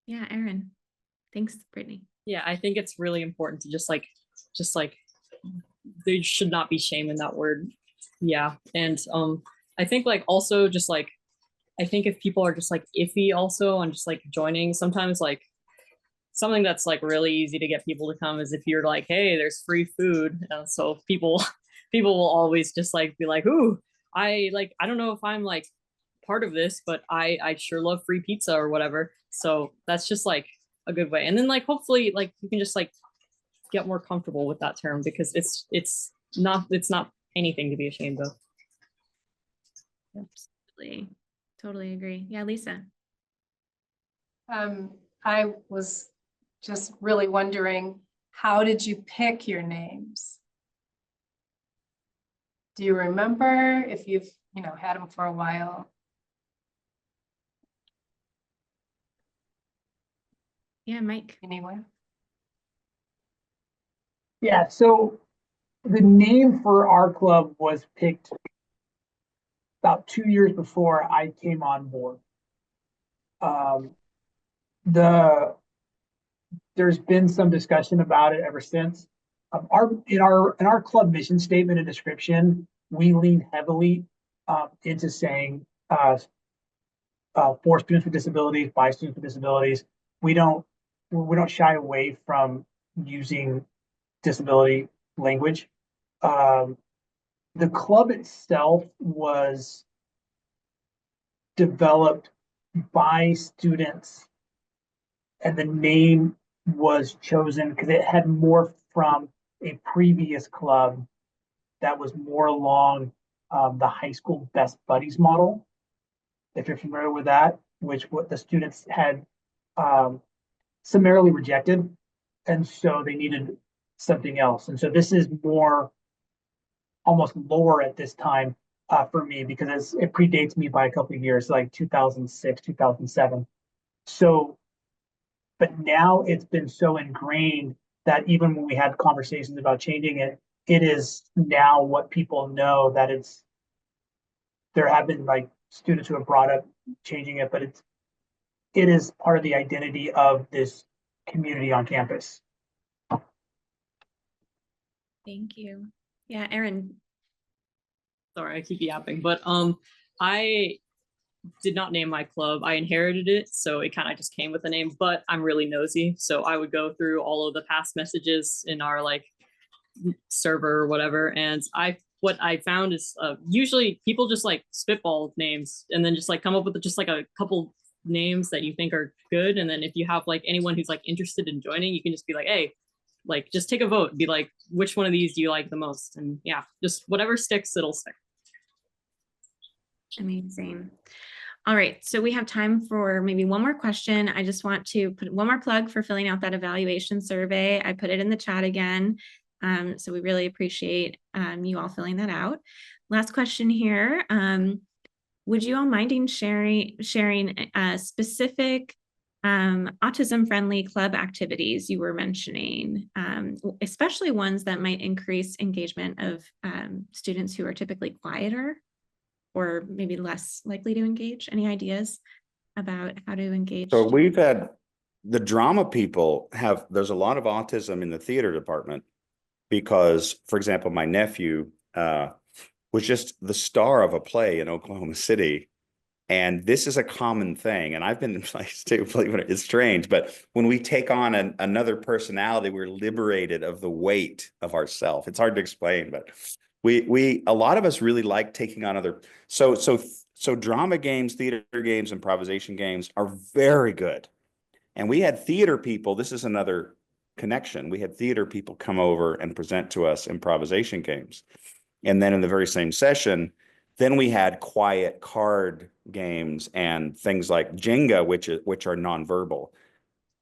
Yeah, Erin. Thanks, Brittany. Yeah, I think it's really important to just like there should not be shame in that word. Yeah. And I think like also just like, I think if people are just like iffy also on just like joining, sometimes like something that's like really easy to get people to come is if you're like, hey, there's free food. So people will always just like be like, ooh, I don't know if I'm like part of this, but I sure love free pizza or whatever. So that's just like a good way. And then like hopefully like you can just like get more comfortable with that term, because it's not anything to be ashamed of. Absolutely. Totally agree. Yeah, Lisa. I was just really wondering, how did you pick your names? Do you remember if you've, you know, had them for a while? Yeah, Mike. Anyway. Yeah, so the name for our club was picked about 2 years before I came on board. There's been some discussion about it ever since. In our club mission statement and description, we lean heavily into saying for students with disabilities, by students with disabilities. We don't shy away from using disability language. The club itself was developed by students, and the name was chosen because it had morphed from a previous club that was more along the high school best buddies model, if you're familiar with that, which what the students had summarily rejected, and so they needed something else. And so this is more almost lower at this time for me, because it predates me by a couple of years, like 2006, 2007. So, but now it's been so ingrained that even when we had conversations about changing it, it is now what people know that it's, there have been like students who have brought up changing it, but it is part of the identity of this community on campus. Thank you. Yeah, Erin. Sorry, I keep yapping, but I did not name my club. I inherited it, so it kind of just came with the name, but I'm really nosy. So I would go through all of the past messages in our like server or whatever. And what I found is usually people just like spitball names and then just like come up with just like a couple names that you think are good. And then if you have like anyone who's like interested in joining, you can just be like, hey, like just take a vote, be like, which one of these do you like the most? And yeah, just whatever sticks, it'll stick. Amazing. All right, so we have time for maybe one more question. I just want to put one more plug for filling out that evaluation survey. I put it in the chat again. So we really appreciate you all filling that out. Last question here. Would you all mind sharing specific autism-friendly club activities you were mentioning, especially ones that might increase engagement of students who are typically quieter or maybe less likely to engage? Any ideas about how to engage? So we've had the drama people there's a lot of autism in the theater department because, for example, my nephew was just the star of a play in Oklahoma City. And this is a common thing. And I've been in places too, believe it, it's strange. But when we take on another personality, we're liberated of the weight of ourself. It's hard to explain, but a lot of us really like taking on other. So drama games, theater games, improvisation games are very good. And we had theater people. This is another connection. We had theater people come over and present to us improvisation games. And then in the very same session, then we had quiet card games and things like Jenga, which are nonverbal,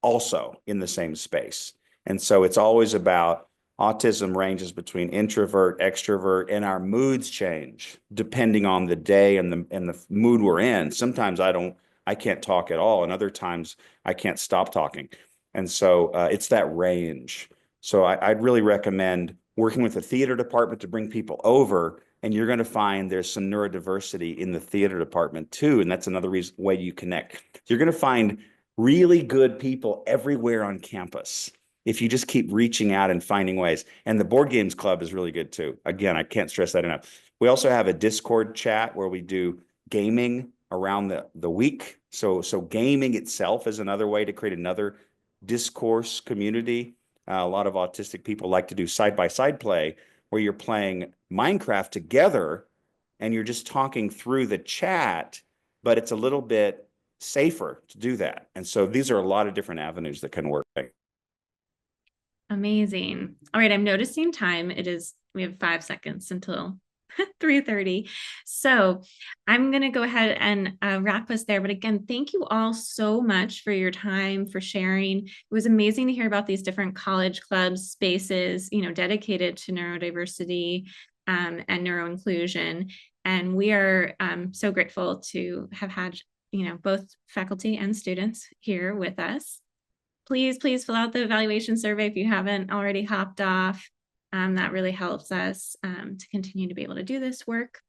also in the same space. And so it's always about autism ranges between introvert, extrovert, and our moods change depending on the day and the mood we're in. Sometimes I can't talk at all, and other times I can't stop talking. And so it's that range. So I'd really recommend working with the theater department to bring people over, and you're going to find there's some neurodiversity in the theater department too. And that's another way you connect. You're going to find really good people everywhere on campus if you just keep reaching out and finding ways. And the board games club is really good too. Again, I can't stress that enough. We also have a Discord chat where we do gaming around the week. So gaming itself is another way to create another discourse community. A lot of autistic people like to do side-by-side play where you're playing Minecraft together and you're just talking through the chat, but it's a little bit safer to do that. And so these are a lot of different avenues that can work. Amazing. All right, I'm noticing time. We have 5 seconds until 3:30. So I'm going to go ahead and wrap us there. But again, thank you all so much for your time, for sharing. It was amazing to hear about these different college clubs, spaces, dedicated to neurodiversity and neuroinclusion. And we are so grateful to have had, both faculty and students here with us. Please fill out the evaluation survey if you haven't already hopped off. That really helps us to continue to be able to do this work.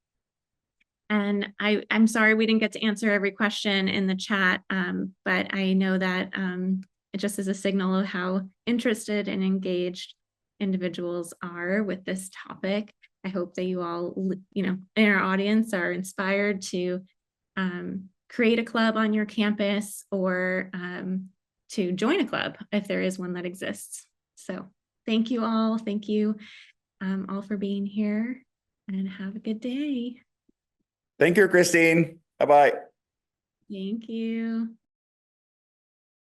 And I'm sorry we didn't get to answer every question in the chat, but I know that it just is a signal of how interested and engaged individuals are with this topic. I hope that you all, in our audience are inspired to create a club on your campus or to join a club if there is one that exists. So thank you all. Thank you all for being here, and have a good day. Thank you, Christine. Bye-bye. Thank you.